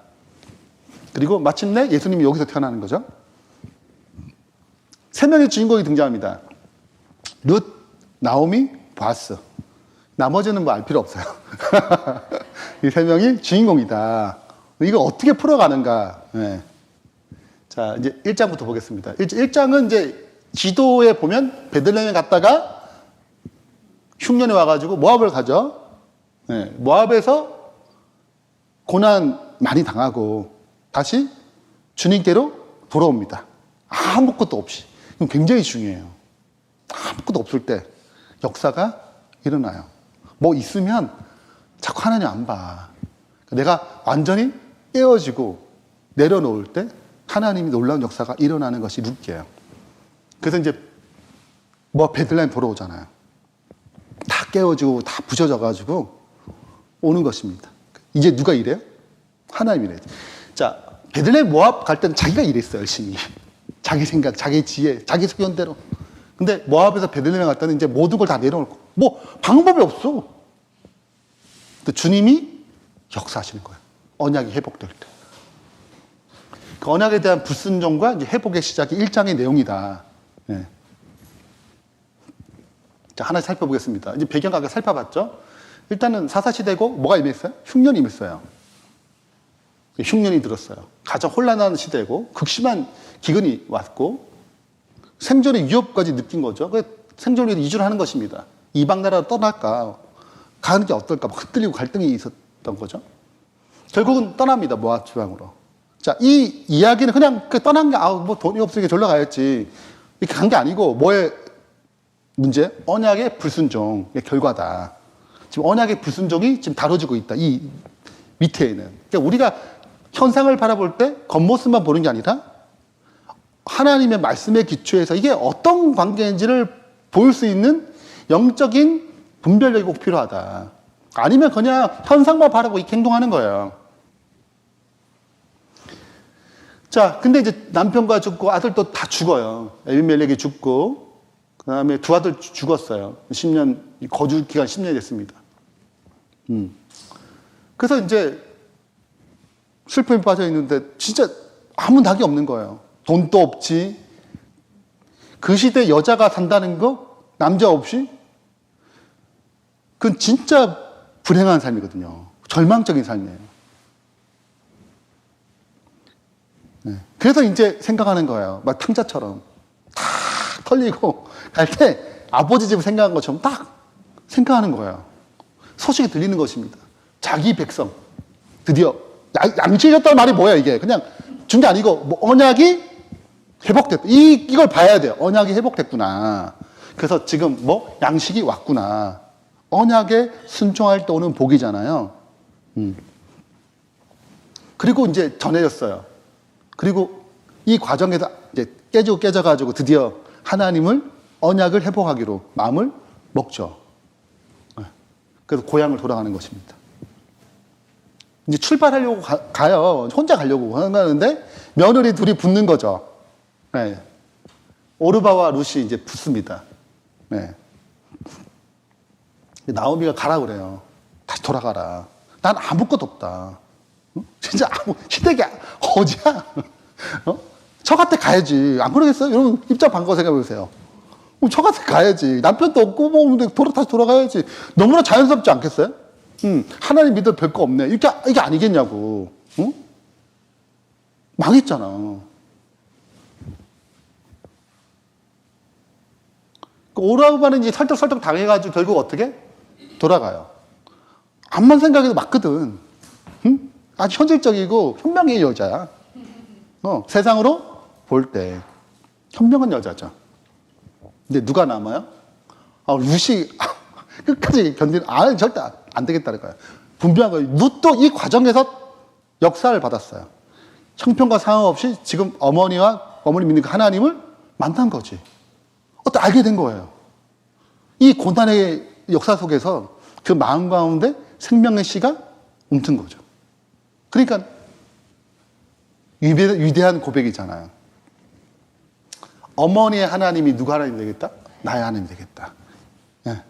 그리고 마침내 예수님이 여기서 태어나는 거죠. 3명의 주인공이 등장합니다. 룻, 나오미, 보아스. 나머지는 뭐 알 필요 없어요. 이 3명이 주인공이다. 이거 어떻게 풀어가는가. 네. 자, 이제 1장부터 보겠습니다. 1장은 이제 지도에 보면 베들레헴에 갔다가 흉년에 와가지고 모압을 가죠. 네. 모압에서 고난 많이 당하고 다시 주님께로 돌아옵니다. 아무것도 없이. 이건 굉장히 중요해요. 아무것도 없을 때 역사가 일어나요. 뭐 있으면 자꾸 하나님 안 봐. 내가 완전히 깨어지고 내려놓을 때 하나님이 놀라운 역사가 일어나는 것이 룻기예요. 그래서 이제 베들레헴 돌아오잖아요. 다 깨어지고 다 부셔져가지고 오는 것입니다. 이제 누가 이래요? 하나님이 이래요. 자, 베들레헴 모압 갈 때는 자기가 일했어요, 열심히. 자기 생각, 자기 지혜, 자기 소견대로. 근데 모압에서 베들레헴 갈 때는 이제 모든 걸 다 내려놓고 뭐 방법이 없어. 근데 주님이 역사하시는 거예요. 언약이 회복될 때. 그 언약에 대한 불순종과 이제 회복의 시작이 1장의 내용이다. 네. 자, 하나씩 살펴보겠습니다. 이제 배경각을 살펴봤죠? 일단은 사사시대고 뭐가 임했어요? 흉년이 임했어요. 흉년이 들었어요. 가장 혼란한 시대고 극심한 기근이 왔고 생존의 위협까지 느낀 거죠. 생존을 위해서 이주를 하는 것입니다. 이방 나라로 떠날까? 가는 게 어떨까? 흩갈리고 갈등이 있었던 거죠. 결국은 떠납니다. 모압 지방으로. 자, 이 이야기는 그냥 떠난 게 뭐 돈이 없으니까 절로 가야지 이렇게 간 게 아니고 뭐의 문제? 언약의 불순종의 결과다. 지금 언약의 불순종이 지금 다뤄지고 있다. 이 밑에는. 그러니까 우리가 현상을 바라볼 때 겉모습만 보는 게 아니라 하나님의 말씀의 기초에서 이게 어떤 관계인지를 볼 수 있는 영적인 분별력이 꼭 필요하다. 아니면 그냥 현상만 바라고 이렇게 행동하는 거예요. 자, 근데 이제 남편과 죽고 아들도 다 죽어요. 에비멜렉이 죽고, 그 다음에 두 아들 죽었어요. 10년, 거주 기간 10년이 됐습니다. 그래서 이제 슬픔에 빠져 있는데 진짜 아무 낙이 없는 거예요. 돈도 없지. 그 시대 여자가 산다는 거, 남자 없이? 그건 진짜 불행한 삶이거든요. 절망적인 삶이에요. 네. 그래서 이제 생각하는 거예요. 막 탕자처럼 탁 털리고 갈 때 아버지 집을 생각한 것처럼 딱 생각하는 거예요. 소식이 들리는 것입니다. 자기 백성 드디어 양치해줬다는 말이 뭐야 이게 그냥 준 게 아니고 뭐 언약이 회복됐다. 이걸 봐야 돼요. 언약이 회복됐구나. 그래서 지금 뭐 양식이 왔구나. 언약에 순종할 때 오는 복이잖아요. 그리고 이제 전해졌어요. 그리고 이 과정에서 이제 깨져가지고 드디어 하나님을 언약을 회복하기로 마음을 먹죠. 그래서 고향을 돌아가는 것입니다. 이제 출발하려고 가요. 혼자 가려고 하는데 며느리 둘이 붙는 거죠. 네. 오르바와 룻이 이제 붙습니다. 네. 나오미가 가라 그래요. 다시 돌아가라. 난 아무것도 없다. 진짜 시댁이 어디야? 저 같아 가야지. 안 그러겠어요? 여러분 입장 바꿔 생각해 보세요. 저 같아 가야지. 남편도 없고 뭐 다시 돌아가야지. 너무나 자연스럽지 않겠어요? 하나님 믿어 별거 없네. 이게 아니겠냐고. 응? 망했잖아. 오라바는 이제 설득 당해가지고 결국 어떻게? 돌아가요. 암만 생각해도 맞거든. 응? 아주 현실적이고 현명의 여자야. 세상으로 볼 때 현명한 여자죠. 근데 누가 남아요? 룻이 끝까지 절대 안 되겠다는 거예요. 분명한 거예요. 룻도 이 과정에서 역사를 받았어요. 형편과 상관없이 지금 어머니 믿는 그 하나님을 만난 거지. 알게 된 거예요. 이 고난의 역사 속에서 그 마음 가운데 생명의 씨가 움튼 거죠. 그러니까 위대한 고백이잖아요. 어머니의 하나님이 누가 하나님 되겠다? 나의 하나님 되겠다. 예.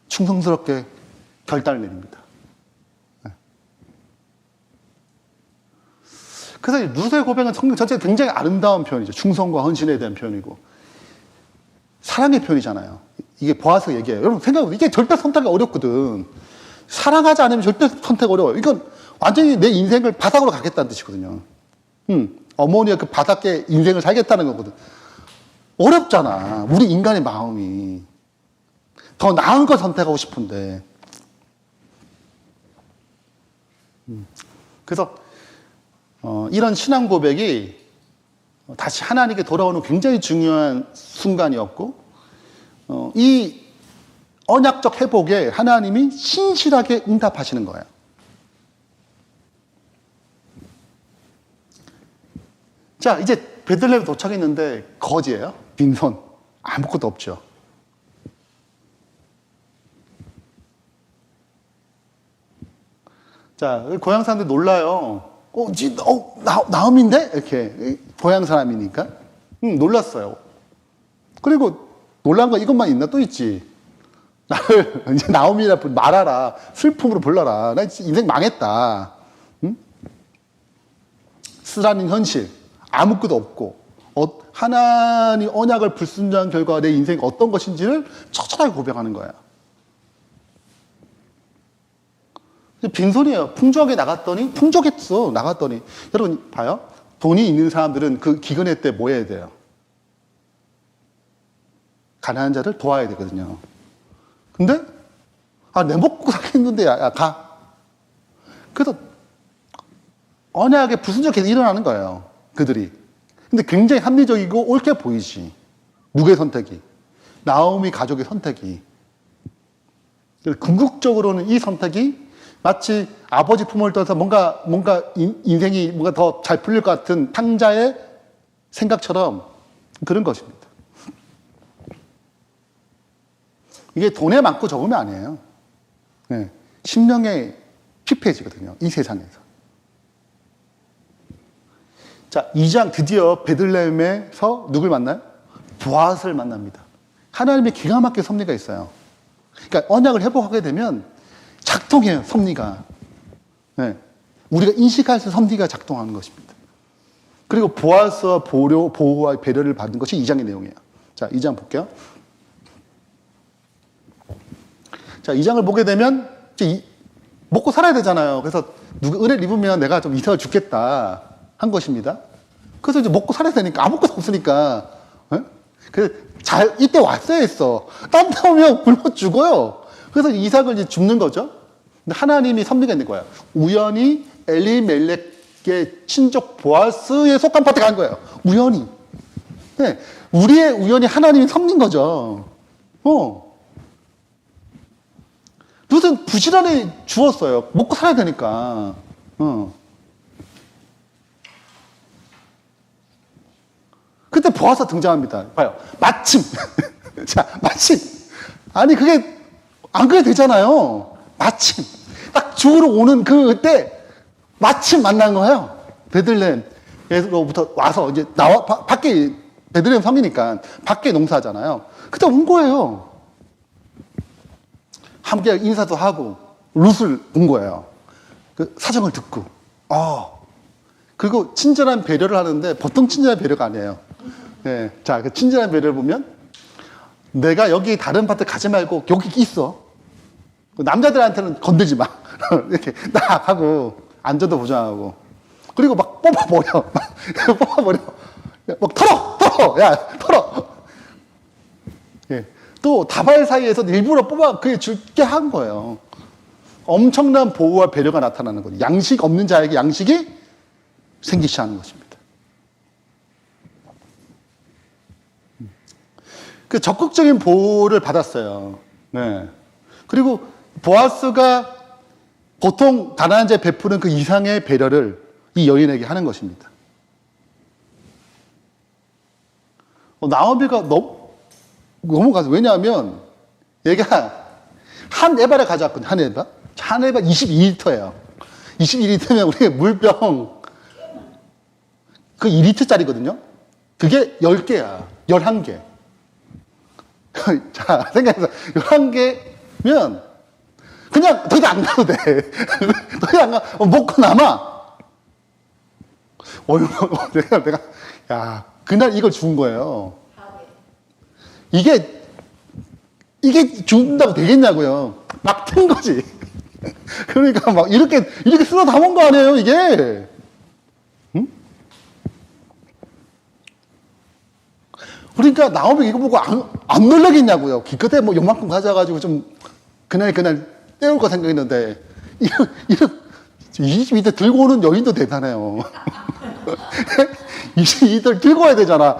충성스럽게 결단을 내립니다. 예. 그래서 룻의 고백은 성경 전체에 굉장히 아름다운 표현이죠. 충성과 헌신에 대한 표현이고 사랑의 표현이잖아요. 이게 보아서 얘기해요. 여러분 생각해보세요. 이게 절대 선택이 어렵거든. 사랑하지 않으면 절대 선택 어려워요. 이건 완전히 내 인생을 바닥으로 가겠다는 뜻이거든요. 어머니가 그 바닥에 인생을 살겠다는 거거든. 어렵잖아. 우리 인간의 마음이. 더 나은 걸 선택하고 싶은데. 그래서 이런 신앙 고백이 다시 하나님께 돌아오는 굉장히 중요한 순간이었고 이 언약적 회복에 하나님이 신실하게 응답하시는 거예요. 자, 이제 베들레헴 도착했는데 거지예요. 빈손. 아무것도 없죠. 자, 고향 사람들 놀라요. 나옴인데? 이렇게. 고향 사람이니까. 놀랐어요. 그리고 놀란 거 이것만 있나? 또 있지. 나를 이제 나옴이라 말하라. 슬픔으로 불러라. 나 인생 망했다. 쓰라는 현실. 아무것도 없고. 하나님 언약을 불순종한 결과 내 인생이 어떤 것인지를 처절하게 고백하는 거야. 빈손이에요. 풍족하게 풍족했어. 나갔더니. 여러분, 봐요. 돈이 있는 사람들은 그 기근의 때 뭐 해야 돼요? 가난한 자를 도와야 되거든요. 근데, 내 먹고 살겠는데, 가. 그래서, 언약에 불순종하게 일어나는 거예요. 그들이. 근데 굉장히 합리적이고 옳게 보이지. 누구의 선택이. 나오미 가족의 선택이. 궁극적으로는 이 선택이 마치 아버지 품을 떠서 뭔가 인생이 뭔가 더 잘 풀릴 것 같은 탕자의 생각처럼 그런 것입니다. 이게 돈에 많고 적으면 아니에요. 네. 심령의 피폐해지거든요. 이 세상에서. 자, 2장 드디어 베들레헴에서 누굴 만나요? 보아스를 만납니다. 하나님의 기가 막힌 섭리가 있어요. 그러니까 언약을 회복하게 되면 작동해요, 섭리가. 네. 우리가 인식할 수 섭리가 작동하는 것입니다. 그리고 보아스와 보호와 배려를 받은 것이 2장의 내용이에요. 자, 2장 볼게요. 자, 2장을 보게 되면 먹고 살아야 되잖아요. 그래서 누가 은혜를 입으면 내가 좀 이삭을 죽겠다 한 것입니다. 그래서 이제 먹고 살아야 되니까 아무것도 없으니까. 예? 그래서 이때 왔어야 했어. 딴 데 오면 굶어 죽어요. 그래서 이삭을 이제 줍는 거죠. 근데 하나님이 섭리가 있는 거예요. 우연히 엘리멜렉의 친족 보아스에 속한 파트에 간 거예요. 우연히. 네. 우리의 우연히 하나님이 섭린 거죠. 무슨 부지런히 주었어요. 먹고 살아야 되니까. 그때 보아스가 등장합니다. 봐요. 마침. 자, 마침. 아니, 그게 안 그래도 되잖아요. 마침. 딱 주우러 오는 그때 마침 만난 거예요. 베들레헴에서부터 와서 이제 밖에 베들레헴 섬이니까 밖에 농사하잖아요. 그때 온 거예요. 함께 인사도 하고 룻을 본 거예요. 그 사정을 듣고. 그리고 친절한 배려를 하는데 보통 친절한 배려가 아니에요. 네. 자, 그 친절한 배려를 보면 내가 여기 다른 밭에 가지 말고 여기 있어. 남자들한테는 건들지 마. 이렇게 딱 하고 안전도 보장하고. 그리고 막 뽑아버려. 뽑아버려. 막 털어! 야, 털어! 예. 또 다발 사이에서 일부러 뽑아 그게 줄게 한 거예요. 엄청난 보호와 배려가 나타나는 거죠. 양식 없는 자에게 양식이 생기시 하는 것입니다. 그 적극적인 보호를 받았어요. 네. 그리고 보아스가 보통 가난한 자에 베푸는 그 이상의 배려를 이 여인에게 하는 것입니다. 나오미가 너무 가서 왜냐하면 얘가 한 에바를 가져왔거든요. 한 에바. 한 에바 22리터예요. 22리터면 우리 물병 그 2리터짜리거든요. 그게 10개야. 11개. 자, 생각해서 11개면 그냥 더 이상 안 가도 돼. 더 이상 안 가. 먹고 남아. 내가, 야, 그날 이걸 준 거예요. 이게 준다고 되겠냐고요. 막 튼 거지. 그러니까 막 이렇게 쓸어 담은 거 아니에요, 이게. 응? 그러니까 나오면 이거 보고 안 놀라겠냐고요. 기껏해 뭐 요만큼 가져가지고 좀 그날 때울 거 생각했는데, 이거 22대 들고 오는 여인도 대단해요. 22대 들고 와야 되잖아.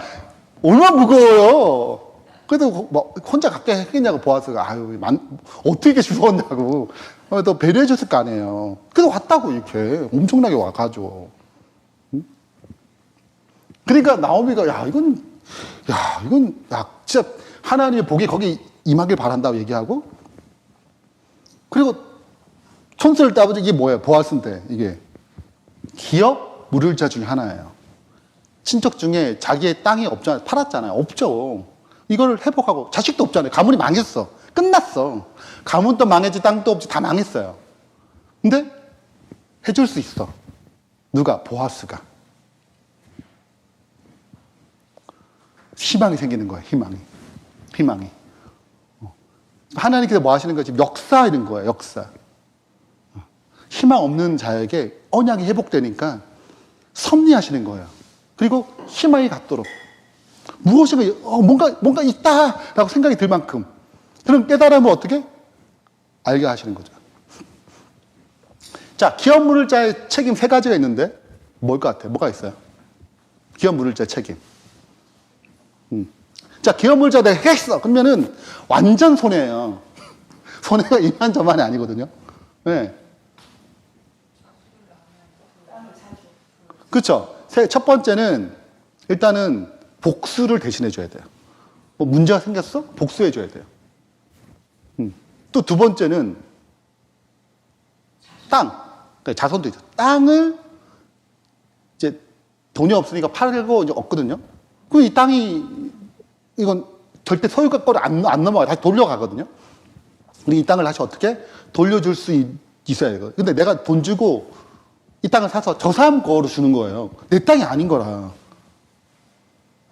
얼마나 무거워요. 그래도 막 혼자 갖게 했겠냐고 보아스가. 아유, 어떻게 주웠냐고. 또 배려해 줬을 거 아니에요. 그래서 왔다고 이렇게 엄청나게 와가지고. 그러니까 나오미가 이건 진짜 하나님의 복이 거기 임하길 바란다고 얘기하고, 그리고 촌스를 따보자. 이게 뭐예요? 보아스인데 이게 기업 물을자 중에 하나예요. 친척 중에 자기의 땅이 없잖아요. 팔았잖아요. 없죠. 이걸 회복하고 자식도 없잖아요. 가문이 망했어. 끝났어. 가문도 망했지 땅도 없지 다 망했어요. 근데 해줄 수 있어. 누가? 보아스가. 희망이 생기는 거예요. 희망이. 하나님께서 뭐 하시는 거지? 역사하는 거예요. 역사. 희망 없는 자에게 언약이 회복되니까 섭리하시는 거예요. 그리고 희망이 갖도록 무엇인가 뭔가 있다라고 생각이 들 만큼 그런 깨달음을 어떻게 알게 하시는 거죠. 자, 기업 물을 자의 책임 3가지가 있는데 뭘 것 같아요? 뭐가 있어요? 기업 물을 자의 책임. 자, 기업 물을 자 내가 했어. 그러면은 완전 손해예요. 손해가 이만저만이 아니거든요. 네. 그렇죠. 첫 번째는 일단은 복수를 대신해 줘야 돼요. 뭐 문제가 생겼어? 복수해 줘야 돼요. 또 두 번째는 땅, 그러니까 자손도 있죠. 땅을 이제 돈이 없으니까 팔고 이제 얻거든요. 그럼 이 땅이 이건 절대 소유가 거를 안 넘어가요. 다시 돌려가거든요. 우리 이 땅을 다시 어떻게 돌려줄 수 있어야 돼요. 근데 내가 돈 주고 이 땅을 사서 저 사람 거로 주는 거예요. 내 땅이 아닌 거라.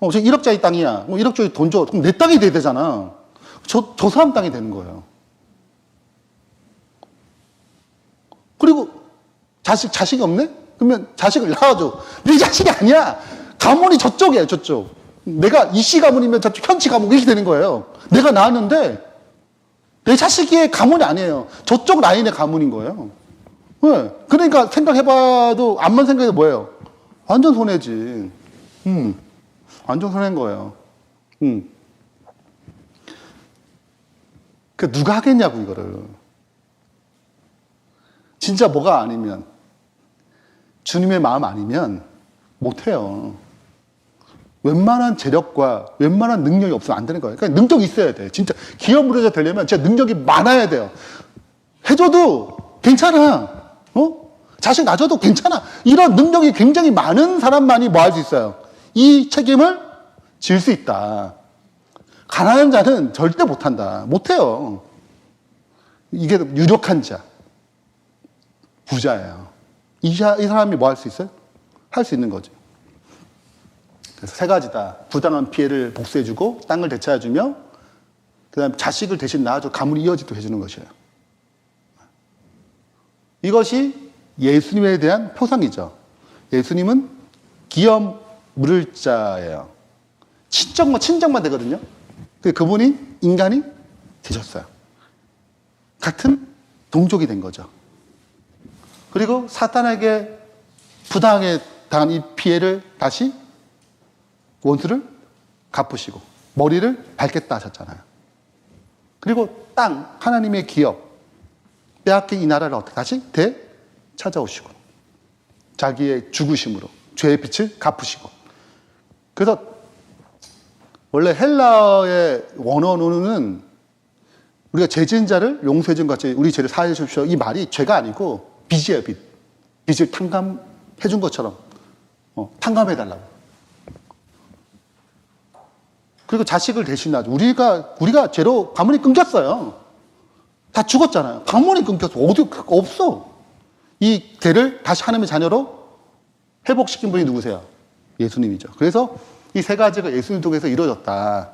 저 1억짜리 땅이야. 1억짜리 돈 줘. 그럼 내 땅이 돼야 되잖아. 저 사람 땅이 되는 거예요. 그리고 자식이 없네? 그러면 자식을 낳아줘. 네 자식이 아니야. 가문이 저쪽이에요, 저쪽. 내가 이씨 가문이면 저쪽 현치 가문 이렇게 되는 거예요. 내가 낳았는데 내 자식의 가문이 아니에요. 저쪽 라인의 가문인 거예요. 왜? 그러니까 생각해봐도 암만 생각해도 뭐예요? 완전 손해지. 완전 손해인 거예요. 그 누가 하겠냐고 이거를. 진짜 뭐가 아니면 주님의 마음 아니면 못해요. 웬만한 재력과 웬만한 능력이 없으면 안 되는 거예요. 그러니까 능력이 있어야 돼. 진짜 기업 무료자 되려면 진짜 능력이 많아야 돼요. 해줘도 괜찮아. 자식 낳아줘도 괜찮아. 이런 능력이 굉장히 많은 사람만이 뭐 할 수 있어요? 이 책임을 질 수 있다. 가난한 자는 절대 못한다. 못해요. 이게 유력한 자. 부자예요. 이 사람이 뭐 할 수 있어요? 할 수 있는 거죠. 그래서 세 가지다. 부당한 피해를 복수해주고 땅을 되찾아주며 그다음에 자식을 대신 낳아줘 가문이 이어지도록 해주는 것이에요. 이것이 예수님에 대한 표상이죠. 예수님은 기업 물을 자예요. 친정만 되거든요. 그분이 인간이 되셨어요. 같은 동족이 된 거죠. 그리고 사탄에게 부당하게 당한 이 피해를 다시 원수를 갚으시고 머리를 밟겠다 하셨잖아요. 그리고 땅, 하나님의 기업, 빼앗긴 이 나라를 어떻게 다시 되찾아오시고 자기의 죽으심으로 죄의 빛을 갚으시고. 그래서 원래 헬라의 원어는 우리가 죄 지은 자를 용서해 준 같이 우리 죄를 사하여 주십시오. 이 말이 죄가 아니고 빚이에요, 빚. 빚을 탕감해 준 것처럼 탕감해 달라고. 그리고 자식을 대신 낳아줘. 우리가 죄로 가문이 끊겼어요. 다 죽었잖아요. 가문이 끊겼어. 어디 없어. 이 죄를 다시 하나님의 자녀로 회복시킨 분이 누구세요? 예수님이죠. 그래서 이 세 가지가 예수님 통해서 이루어졌다.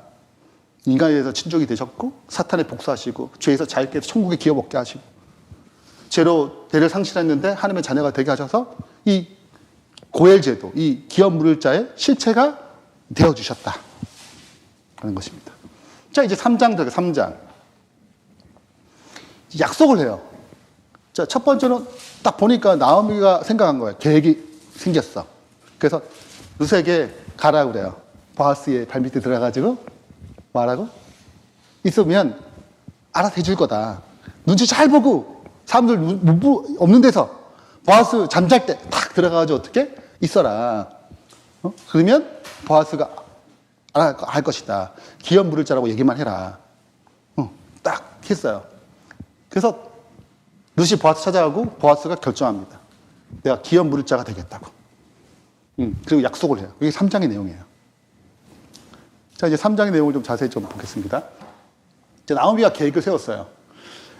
인간에 대해서 친족이 되셨고 사탄에 복수하시고 죄에서 자유케 해서 천국에 기업 얻게 하시고 죄로 죄를 상실했는데 하나님의 자녀가 되게 하셔서 이 고엘제도, 이 기업 물을 자의 실체가 되어주셨다 하는 것입니다. 자, 이제 3장 들어가요. 3장. 약속을 해요. 자, 첫 번째는 딱 보니까 나오미가 생각한 거예요. 계획이 생겼어. 그래서 루스에게 가라고 그래요. 보아스의 발밑에 들어가가지고 뭐라고? 있으면 알아서 해줄 거다. 눈치 잘 보고 사람들 없는 데서 보아스 잠잘 때 탁 들어가가지고 어떻게? 있어라. 그러면 보아스가 알 것이다. 기업 물을 자라고 얘기만 해라. 딱 했어요. 그래서 루시 보아스 찾아가고 보아스가 결정합니다. 내가 기업 물을 자가 되겠다고. 그리고 약속을 해요. 이게 3장의 내용이에요. 자, 이제 3장의 내용을 좀 자세히 좀 보겠습니다. 이제 나오미가 계획을 세웠어요.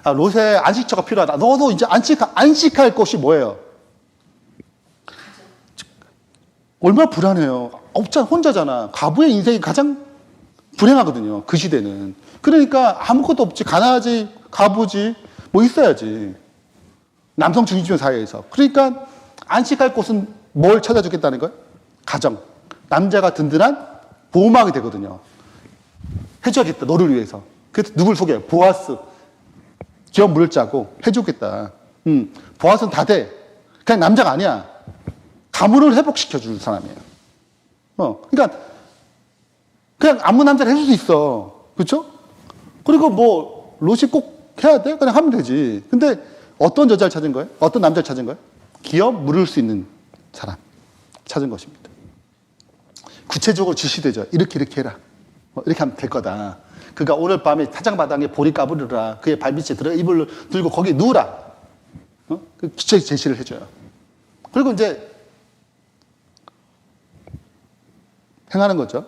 아, 롯에 안식처가 필요하다. 너도 이제 안식할 곳이 뭐예요? 얼마나 불안해요. 없잖아, 혼자잖아. 가부의 인생이 가장 불행하거든요. 그 시대는. 그러니까 아무것도 없지. 가난하지, 가부지, 뭐 있어야지. 남성 중심주의 사회에서. 그러니까 안식할 곳은 뭘 찾아주겠다는 거예요? 가정. 남자가 든든한 보호막이 되거든요. 해줘야겠다, 너를 위해서. 그래서 누굴 소개해요? 보아스. 기업 물을 짜고 해주겠다. 보아스는 다 돼. 그냥 남자가 아니야. 가문을 회복시켜줄 사람이에요. 그러니까 그냥 아무 남자를 해줄 수 있어. 그렇죠? 그리고 뭐 롯이 꼭 해야 돼? 그냥 하면 되지. 근데 어떤 여자를 찾은 거예요? 어떤 남자를 찾은 거예요? 기업 물을 수 있는 사람 찾은 것입니다. 구체적으로 지시되죠. 이렇게 해라. 이렇게 하면 될 거다. 그가 오늘 밤에 타장마당에 보리 까부르라. 그의 발밑에 들어 이불을 들고 거기에 누우라. 그 구체적 제시를 해줘요. 그리고 이제 행하는 거죠.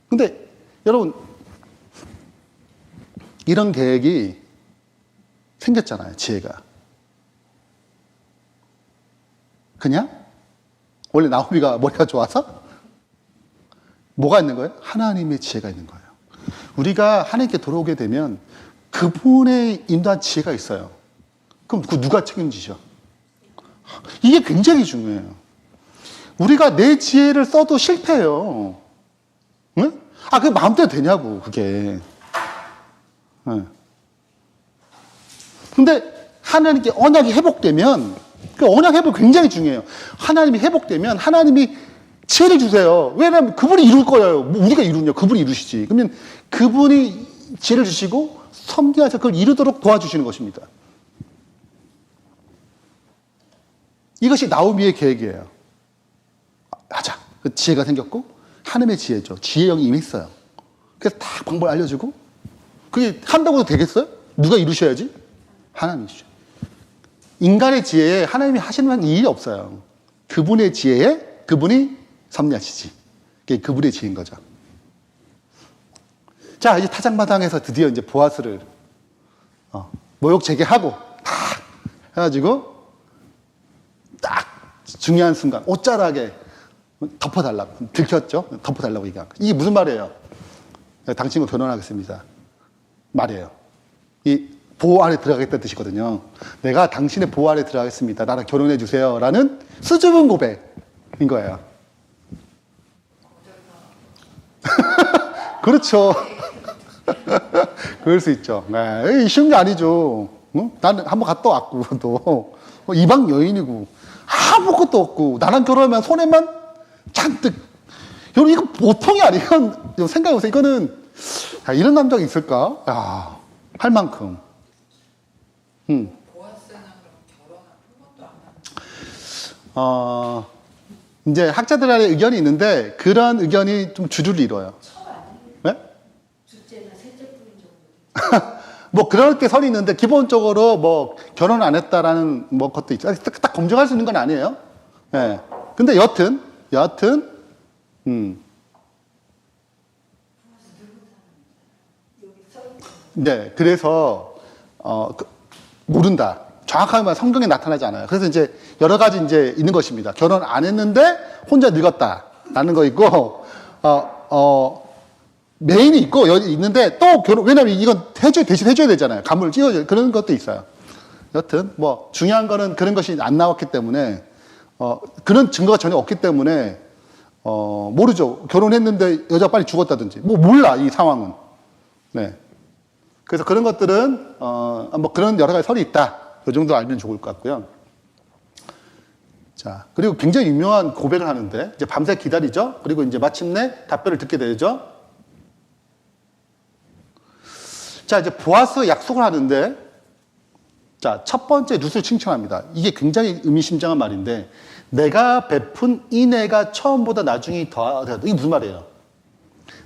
근데 여러분 이런 계획이 생겼잖아요. 지혜가. 그냥 원래 나오미가 머리가 좋아서 뭐가 있는 거예요? 하나님의 지혜가 있는 거예요. 우리가 하나님께 돌아오게 되면 그분의 인도한 지혜가 있어요. 그럼 그 누가 책임지셔? 이게 굉장히 중요해요. 우리가 내 지혜를 써도 실패해요. 응? 그게 마음대로 되냐고, 그게. 응. 근데 하나님께 언약이 회복되면, 그 언약 회복 굉장히 중요해요. 하나님이 회복되면 하나님이 지혜를 주세요. 왜냐하면 그분이 이룰 거예요. 뭐 우리가 이루냐? 그분이 이루시지. 그러면 그분이 지혜를 주시고 섬기하셔서 그걸 이루도록 도와주시는 것입니다. 이것이 나오미의 계획이에요. 하자. 그 지혜가 생겼고 하나님의 지혜죠. 지혜의 영이 임했어요. 그래서 다 방법을 알려주고 그게 한다고 해도 되겠어요? 누가 이루셔야지? 하나님이시죠. 인간의 지혜에 하나님이 하시는 일이 없어요. 그분의 지혜에 그분이 섭리하시지. 그게 그분의 지혜인 거죠. 자, 이제 타작마당에서 드디어 이제 보아스를 모욕 제기하고 다 해가지고 딱 중요한 순간 옷자락에 덮어달라고 들켰죠. 덮어달라고 얘기한 거. 이게 무슨 말이에요? 당신과 결혼하겠습니다. 말이에요. 이 보호 안에 들어가겠다는 뜻이거든요. 내가 당신의 보호 안에 들어가겠습니다. 나랑 결혼해 주세요. 라는 수줍은 고백인 거예요. 그렇죠. 그럴 수 있죠. 네, 쉬운 게 아니죠. 나는 한번 갔다 왔고, 또 이방 여인이고, 아무것도 없고, 나랑 결혼하면 손에만 잔뜩. 여러분, 이거 보통이 아니에요. 생각해보세요. 이거는, 이런 남자가 있을까? 야, 할 만큼. 보아스는 그럼 결혼 한 번도 안 하는 이제 학자들의 의견이 있는데, 그런 의견이 좀 주류를 이뤄요. 네? 둘째나 셋째 뿐인 정도. 뭐 그렇게 선이 있는데 기본적으로 뭐 결혼 안 했다라는 뭐 것도 있죠. 딱 검증할 수 있는 건 아니에요. 예. 네. 근데 여하튼 네. 그래서 모른다. 정확하게 말하면 성경에 나타나지 않아요. 그래서 이제 여러 가지 이제 있는 것입니다. 결혼 안 했는데 혼자 늙었다라는 거 있고 메인이 있고 여기 있는데 또 결혼 왜냐면 이건 대신 해줘야 되잖아요. 가문을 찍어줘야 그런 것도 있어요. 여튼 뭐 중요한 거는 그런 것이 안 나왔기 때문에 그런 증거가 전혀 없기 때문에 모르죠. 결혼했는데 여자 빨리 죽었다든지 뭐 몰라 이 상황은. 네. 그래서 그런 것들은 뭐 그런 여러 가지 설이 있다. 이 정도 알면 좋을 것 같고요. 자 그리고 굉장히 유명한 고백을 하는데 이제 밤새 기다리죠. 그리고 이제 마침내 답변을 듣게 되죠. 자, 이제 보아스 약속을 하는데, 자, 첫 번째 룻을 칭찬합니다. 이게 굉장히 의미심장한 말인데, 내가 베푼 인애가 처음보다 나중에 더하더라. 이게 무슨 말이에요?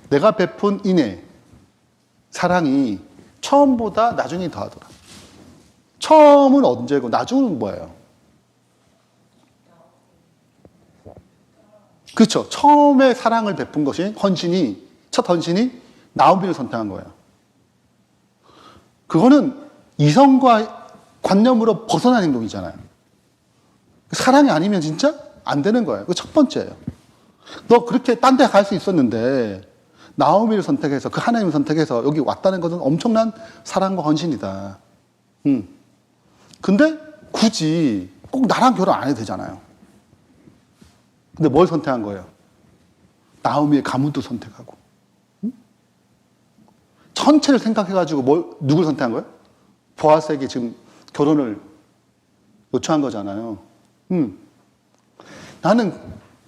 내가 베푼 인애, 사랑이 처음보다 나중에 더하더라. 처음은 언제고, 나중은 뭐예요? 그렇죠. 처음에 사랑을 베푼 것이 첫 헌신이 나오미를 선택한 거예요. 그거는 이성과 관념으로 벗어난 행동이잖아요. 사랑이 아니면 진짜 안 되는 거예요. 그 첫 번째예요. 너 그렇게 딴 데 갈 수 있었는데 나오미를 선택해서 그 하나님을 선택해서 여기 왔다는 것은 엄청난 사랑과 헌신이다. 근데 굳이 꼭 나랑 결혼 안 해도 되잖아요. 근데 뭘 선택한 거예요? 나오미의 가문도 선택하고. 전체를 생각해가지고 누굴 선택한 거예요? 보아스에게 지금 결혼을 요청한 거잖아요. 나는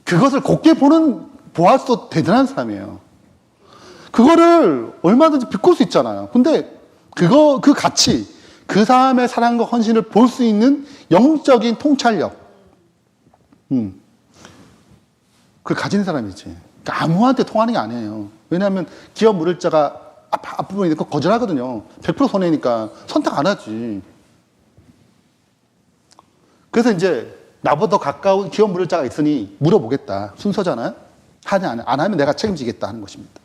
그것을 곱게 보는 보아스도 대단한 사람이에요. 그거를 얼마든지 비꿀 수 있잖아요. 근데 그 가치, 그 사람의 사랑과 헌신을 볼 수 있는 영적인 통찰력, 그걸 가진 사람이지. 그러니까 아무한테 통하는 게 아니에요. 왜냐하면 기업 물을 자가 앞부분이 있고 거절하거든요. 100% 손해니까 선택 안 하지. 그래서 이제 나보다 가까운 기업 물을 자가 있으니 물어보겠다. 순서잖아요. 하냐 안 하면 내가 책임지겠다 하는 것입니다.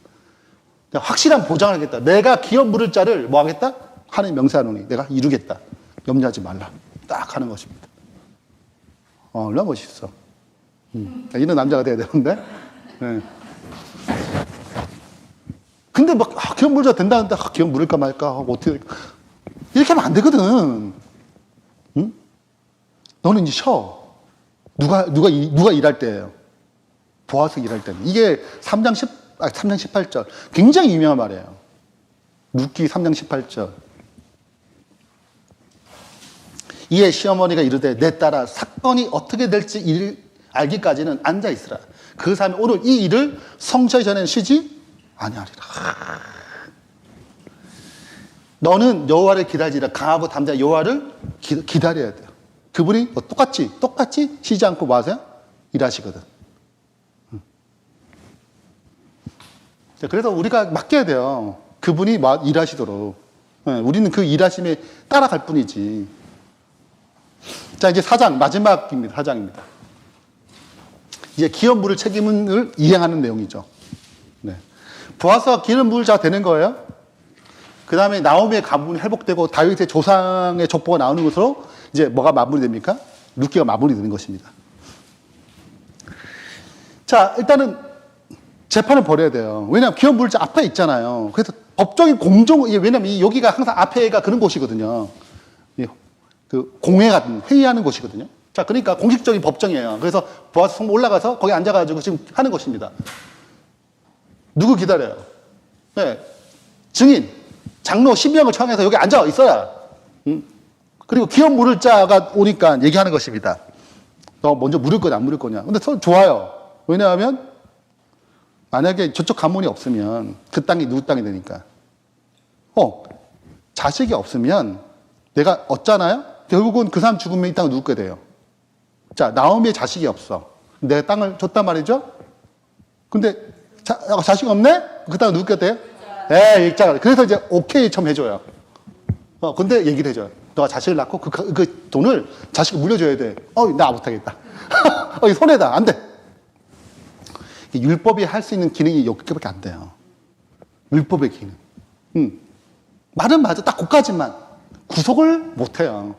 확실한 보장을 하겠다. 내가 기업 물을 자를 뭐 하겠다? 하나님 명세하노니 내가 이루겠다. 염려하지 말라. 딱 하는 것입니다. 얼마나 멋있어. 이런 남자가 돼야 되는데. 네. 근데 막 기업 물자 된다는데 기업 물을까 말까 하고 어떻게 이렇게 하면 안 되거든. 응? 너는 이제 쉬어. 누가 일할 때예요? 보아스 일할 때는. 이게 3장 18절. 굉장히 유명한 말이에요. 룻기 3장 18절. 이에 시어머니가 이르되 내 딸아 사건이 어떻게 될지 알기까지는 앉아 있으라. 그 사람이 오늘 이 일을 성취하기 전에는 쉬지 아니하리라. 너는 여호와를 기다리라. 강하고 담대한 여호와를 기다려야 돼요. 그분이 뭐 똑같이 쉬지 않고 뭐 하세요? 일하시거든. 그래서 우리가 맡겨야 돼요. 그분이 일하시도록. 우리는 그 일하심에 따라갈 뿐이지. 자, 이제 4장, 마지막입니다. 4장입니다. 이제 기업 물을 책임을 이행하는 내용이죠. 네. 보아스가 기업 물자가 되는 거예요. 그 다음에 나오미의 가문이 회복되고 다윗의 조상의 족보가 나오는 것으로 이제 뭐가 마무리됩니까? 룻기가 마무리되는 것입니다. 자, 일단은 재판을 벌여야 돼요. 왜냐하면 기업 물자 앞에 있잖아요. 그래서 법적인 왜냐하면 여기가 항상 앞에가 그런 곳이거든요. 그 공회 같은 회의하는 곳이거든요. 자, 그러니까 공식적인 법정이에요. 그래서 보아스 성문 올라가서 거기 앉아가지고 지금 하는 것입니다. 누구 기다려요? 네. 증인, 장로 10명을 청해서 여기 앉아 있어야. 그리고 기업 물을 자가 오니까 얘기하는 것입니다. 너 먼저 물을 거냐, 안 물을 거냐. 근데 좋아요. 왜냐하면 만약에 저쪽 가문이 없으면 그 땅이 누구 땅이 되니까. 자식이 없으면 내가 얻잖아요? 결국은 그 사람 죽으면 이 땅을 누게 돼요. 자, 나오미의 자식이 없어. 내 땅을 줬단 말이죠? 근데 자식 없네? 그 땅을 누게 돼요? 일자가. 그래서 이제 오케이 처음 해줘요. 근데 얘기를 해줘요. 너가 자식을 낳고 그 돈을 자식을 물려줘야 돼. 나 못하겠다. 이 손해다. 안 돼. 율법이 할 수 있는 기능이 여기밖에 안 돼요. 율법의 기능. 말은 맞아. 딱 그까지만. 구속을 못 해요.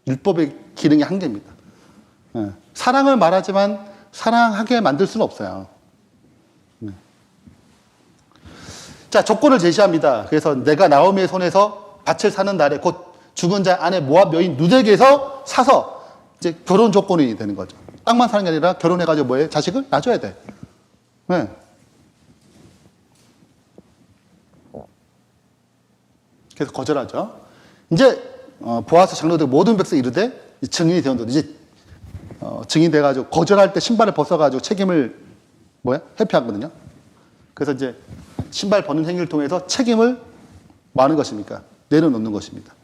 율법의 기능이 한계입니다. 사랑을 말하지만 사랑하게 만들 수는 없어요. 자, 조건을 제시합니다. 그래서 내가 나오미의 손에서 밭을 사는 날에 곧 죽은 자 아내 모압 여인 누덱에서 사서 이제 결혼 조건이 되는 거죠. 땅만 사는 게 아니라 결혼해가지고 뭐해? 자식을 낳아줘야 돼. 네. 그래서 거절하죠. 이제 보아스 장로들 모든 백성 이르되 증인이 되었는데 이제 증인 돼가지고 거절할 때 신발을 벗어가지고 책임을 회피하거든요. 그래서 이제 신발 벗는 행위를 통해서 책임을 뭐 하는 것입니까? 내려놓는 것입니다.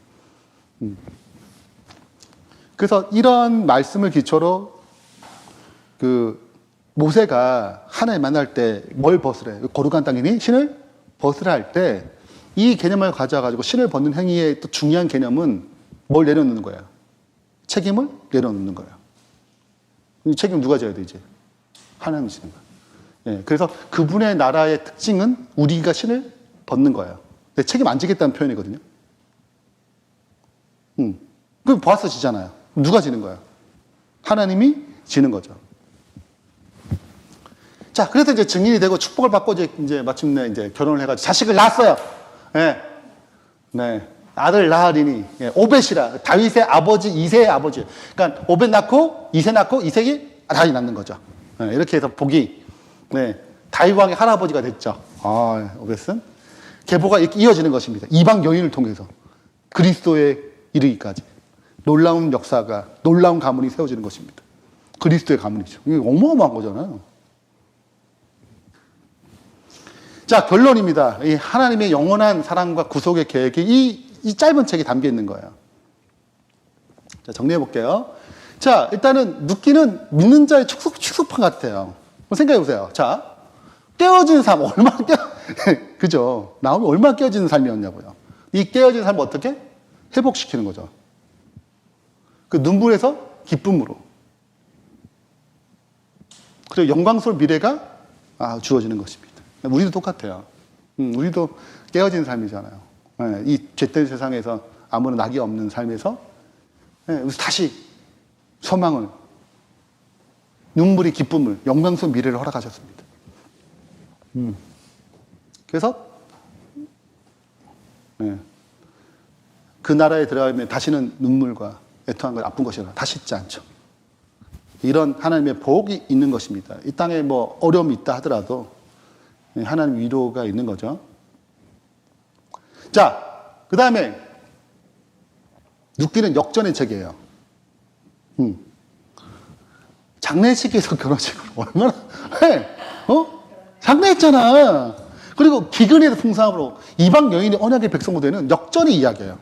그래서 이런 말씀을 기초로 모세가 하나님 만날 때 뭘 벗으래? 거룩한 땅이니 신을 벗으라 할 때 이 개념을 가져가지고 신을 벗는 행위의 또 중요한 개념은 뭘 내려놓는 거예요? 책임을 내려놓는 거예요. 이 책임 누가 져야 되지? 하나님이 지는 거예요. 그래서 그분의 나라의 특징은 우리가 신을 벗는 거예요. 내 책임 안 지겠다는 표현이거든요. 그럼 보아스 지잖아요. 누가 지는 거예요? 하나님이 지는 거죠. 자, 그래서 이제 증인이 되고 축복을 받고 이제 마침내 이제 결혼을 해가지고 자식을 낳았어요. 네. 아들 나하리니 오벳이라 다윗의 아버지 이새의 아버지. 그러니까 오벳 낳고 이새 낳고 이색이 다윗 낳는 거죠. 이렇게 해서 복이 다윗 왕의 할아버지가 됐죠. 오벳은 계보가 이렇게 이어지는 것입니다. 이방 여인을 통해서 그리스도에 이르기까지 놀라운 역사가 놀라운 가문이 세워지는 것입니다. 그리스도의 가문이죠. 이게 어마어마한 거잖아요. 자, 결론입니다. 이 하나님의 영원한 사랑과 구속의 계획이 이 짧은 책에 담겨 있는 거예요. 자, 정리해 볼게요. 자, 일단은 룻기는 믿는 자의 축소판 같아요. 생각해 보세요. 자, 깨어진 삶, 얼마나 그죠? 나오면 얼마나 깨어지는 삶이었냐고요. 이 깨어진 삶을 어떻게? 회복시키는 거죠. 그 눈물에서 기쁨으로. 그리고 영광스러운 미래가 주어지는 것입니다. 우리도 똑같아요. 우리도 깨어진 삶이잖아요. 이 죄된 세상에서 아무런 낙이 없는 삶에서 다시 소망을, 눈물이 기쁨을, 영광스러운 미래를 허락하셨습니다. 그래서 그 나라에 들어가면 다시는 눈물과 애통한 걸 아픈 것이라 다시 있지 않죠. 이런 하나님의 복이 있는 것입니다. 이 땅에 뭐 어려움이 있다 하더라도 하나님 위로가 있는 거죠. 자, 그 다음에 룻기는 역전의 책이에요. 장례식에서 결혼식을 얼마나 해? 장례했잖아. 그리고 기근에도 풍성함으로 이방 여인의 언약의 백성으로 되는 역전의 이야기예요.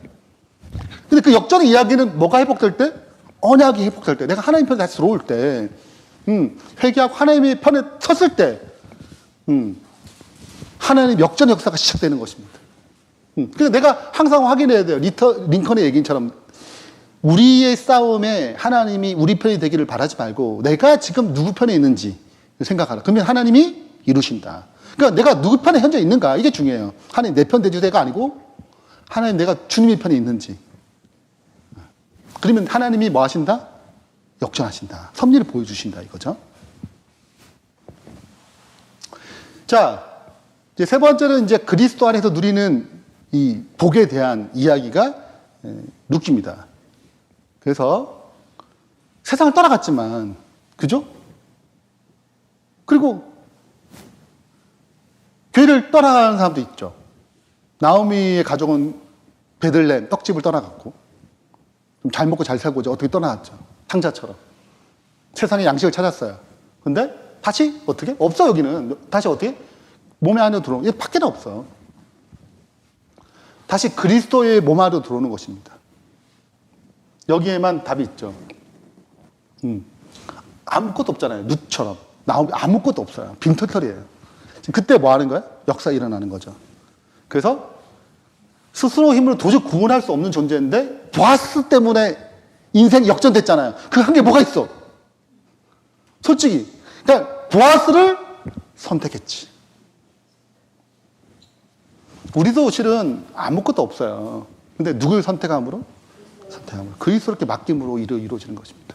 근데 그 역전의 이야기는 뭐가 회복될 때? 언약이 회복될 때, 내가 하나님 편에 다시 들어올 때, 회개하고 하나님의 편에 섰을 때, 하나님 역전 역사가 시작되는 것입니다. 그래서 내가 항상 확인해야 돼요. 링컨의 얘기처럼 우리의 싸움에 하나님이 우리 편이 되기를 바라지 말고 내가 지금 누구 편에 있는지 생각하라. 그러면 하나님이 이루신다. 그러니까 내가 누구 편에 현재 있는가 이게 중요해요. 하나님 내 편 대주대가 아니고 하나님 내가 주님의 편에 있는지. 그러면 하나님이 뭐 하신다? 역전하신다. 섭리를 보여주신다 이거죠. 자, 이제 세 번째는 이제 그리스도 안에서 누리는 이 복에 대한 이야기가 룻기입니다. 그래서 세상을 떠나갔지만, 그죠? 그리고 교회를 떠나가는 사람도 있죠. 나오미의 가족은 베들레헴 떡집을 떠나갔고, 좀 잘 먹고 잘 살고자 어떻게 떠나갔죠. 탕자처럼. 세상의 양식을 찾았어요. 근데 다시 어떻게? 없어, 여기는. 다시 어떻게? 몸에 안으로 들어오는, 얘 밖에는 없어. 다시 그리스도의 몸 안으로 들어오는 것입니다. 여기에만 답이 있죠. 아무것도 없잖아요. 룻처럼. 나오면 아무것도 없어요. 빈털털이에요. 지금 그때 뭐 하는 거야? 역사 일어나는 거죠. 그래서 스스로 힘으로 도저히 구원할 수 없는 존재인데 보아스 때문에 인생이 역전됐잖아요. 그 한 게 뭐가 있어? 솔직히. 그러니까 보아스를 선택했지. 우리도 실은 아무것도 없어요. 근데 누굴 선택함으로? 선택함으로. 그리스도께 맡김으로 이루어지는 것입니다.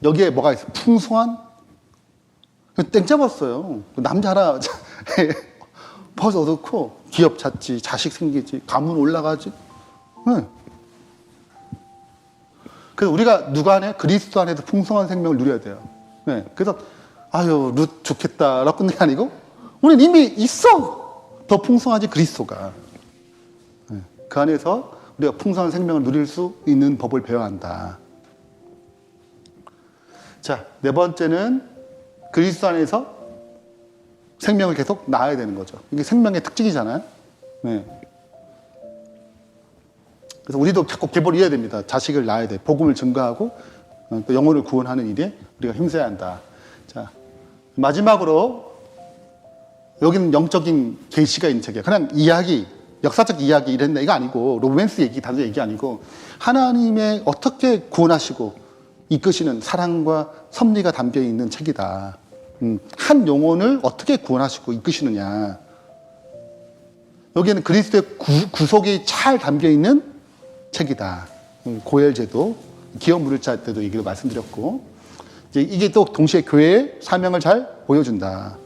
여기에 뭐가 있어? 풍성한? 땡 잡았어요. 남자 하나 벌써 얻었고, 기업 찾지, 자식 생기지, 가문 올라가지. 네. 그래서 우리가 누가 안에? 그리스도 안에서 풍성한 생명을 누려야 돼요. 네. 그래서, 아유, 룻 좋겠다라고 끝낸 게 아니고, 우리는 이미 있어! 더 풍성하지, 그리스도가. 네. 그 안에서 우리가 풍성한 생명을 누릴 수 있는 법을 배워야 한다. 자, 네 번째는 그리스도 안에서 생명을 계속 낳아야 되는 거죠. 이게 생명의 특징이잖아요. 네. 그래서 우리도 자꾸 계보를 이어야 됩니다. 자식을 낳아야 돼. 복음을 증거하고 또 영혼을 구원하는 일에 우리가 힘써야 한다. 자, 마지막으로 여기는 영적인 계시가 있는 책이에요. 그냥 이야기, 역사적 이야기 이랬나 이거 아니고 로맨스 얘기, 단지 얘기 아니고 하나님의 어떻게 구원하시고 이끄시는 사랑과 섭리가 담겨 있는 책이다. 한 영혼을 어떻게 구원하시고 이끄시느냐. 여기에는 그리스도의 구속이 잘 담겨 있는 책이다. 고열제도, 기업 물을자 때도 얘기를 말씀드렸고, 이게 또 동시에 교회의 사명을 잘 보여준다.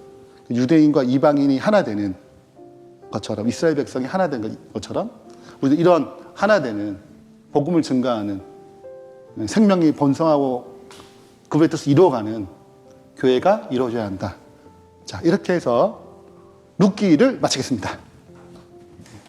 유대인과 이방인이 하나 되는 것처럼, 이스라엘 백성이 하나 된 것처럼, 우리도 이런 하나 되는 복음을 증가하는 생명이 번성하고 그분의 뜻을 이루어가는 교회가 이루어져야 한다. 자, 이렇게 해서 룻기를 마치겠습니다.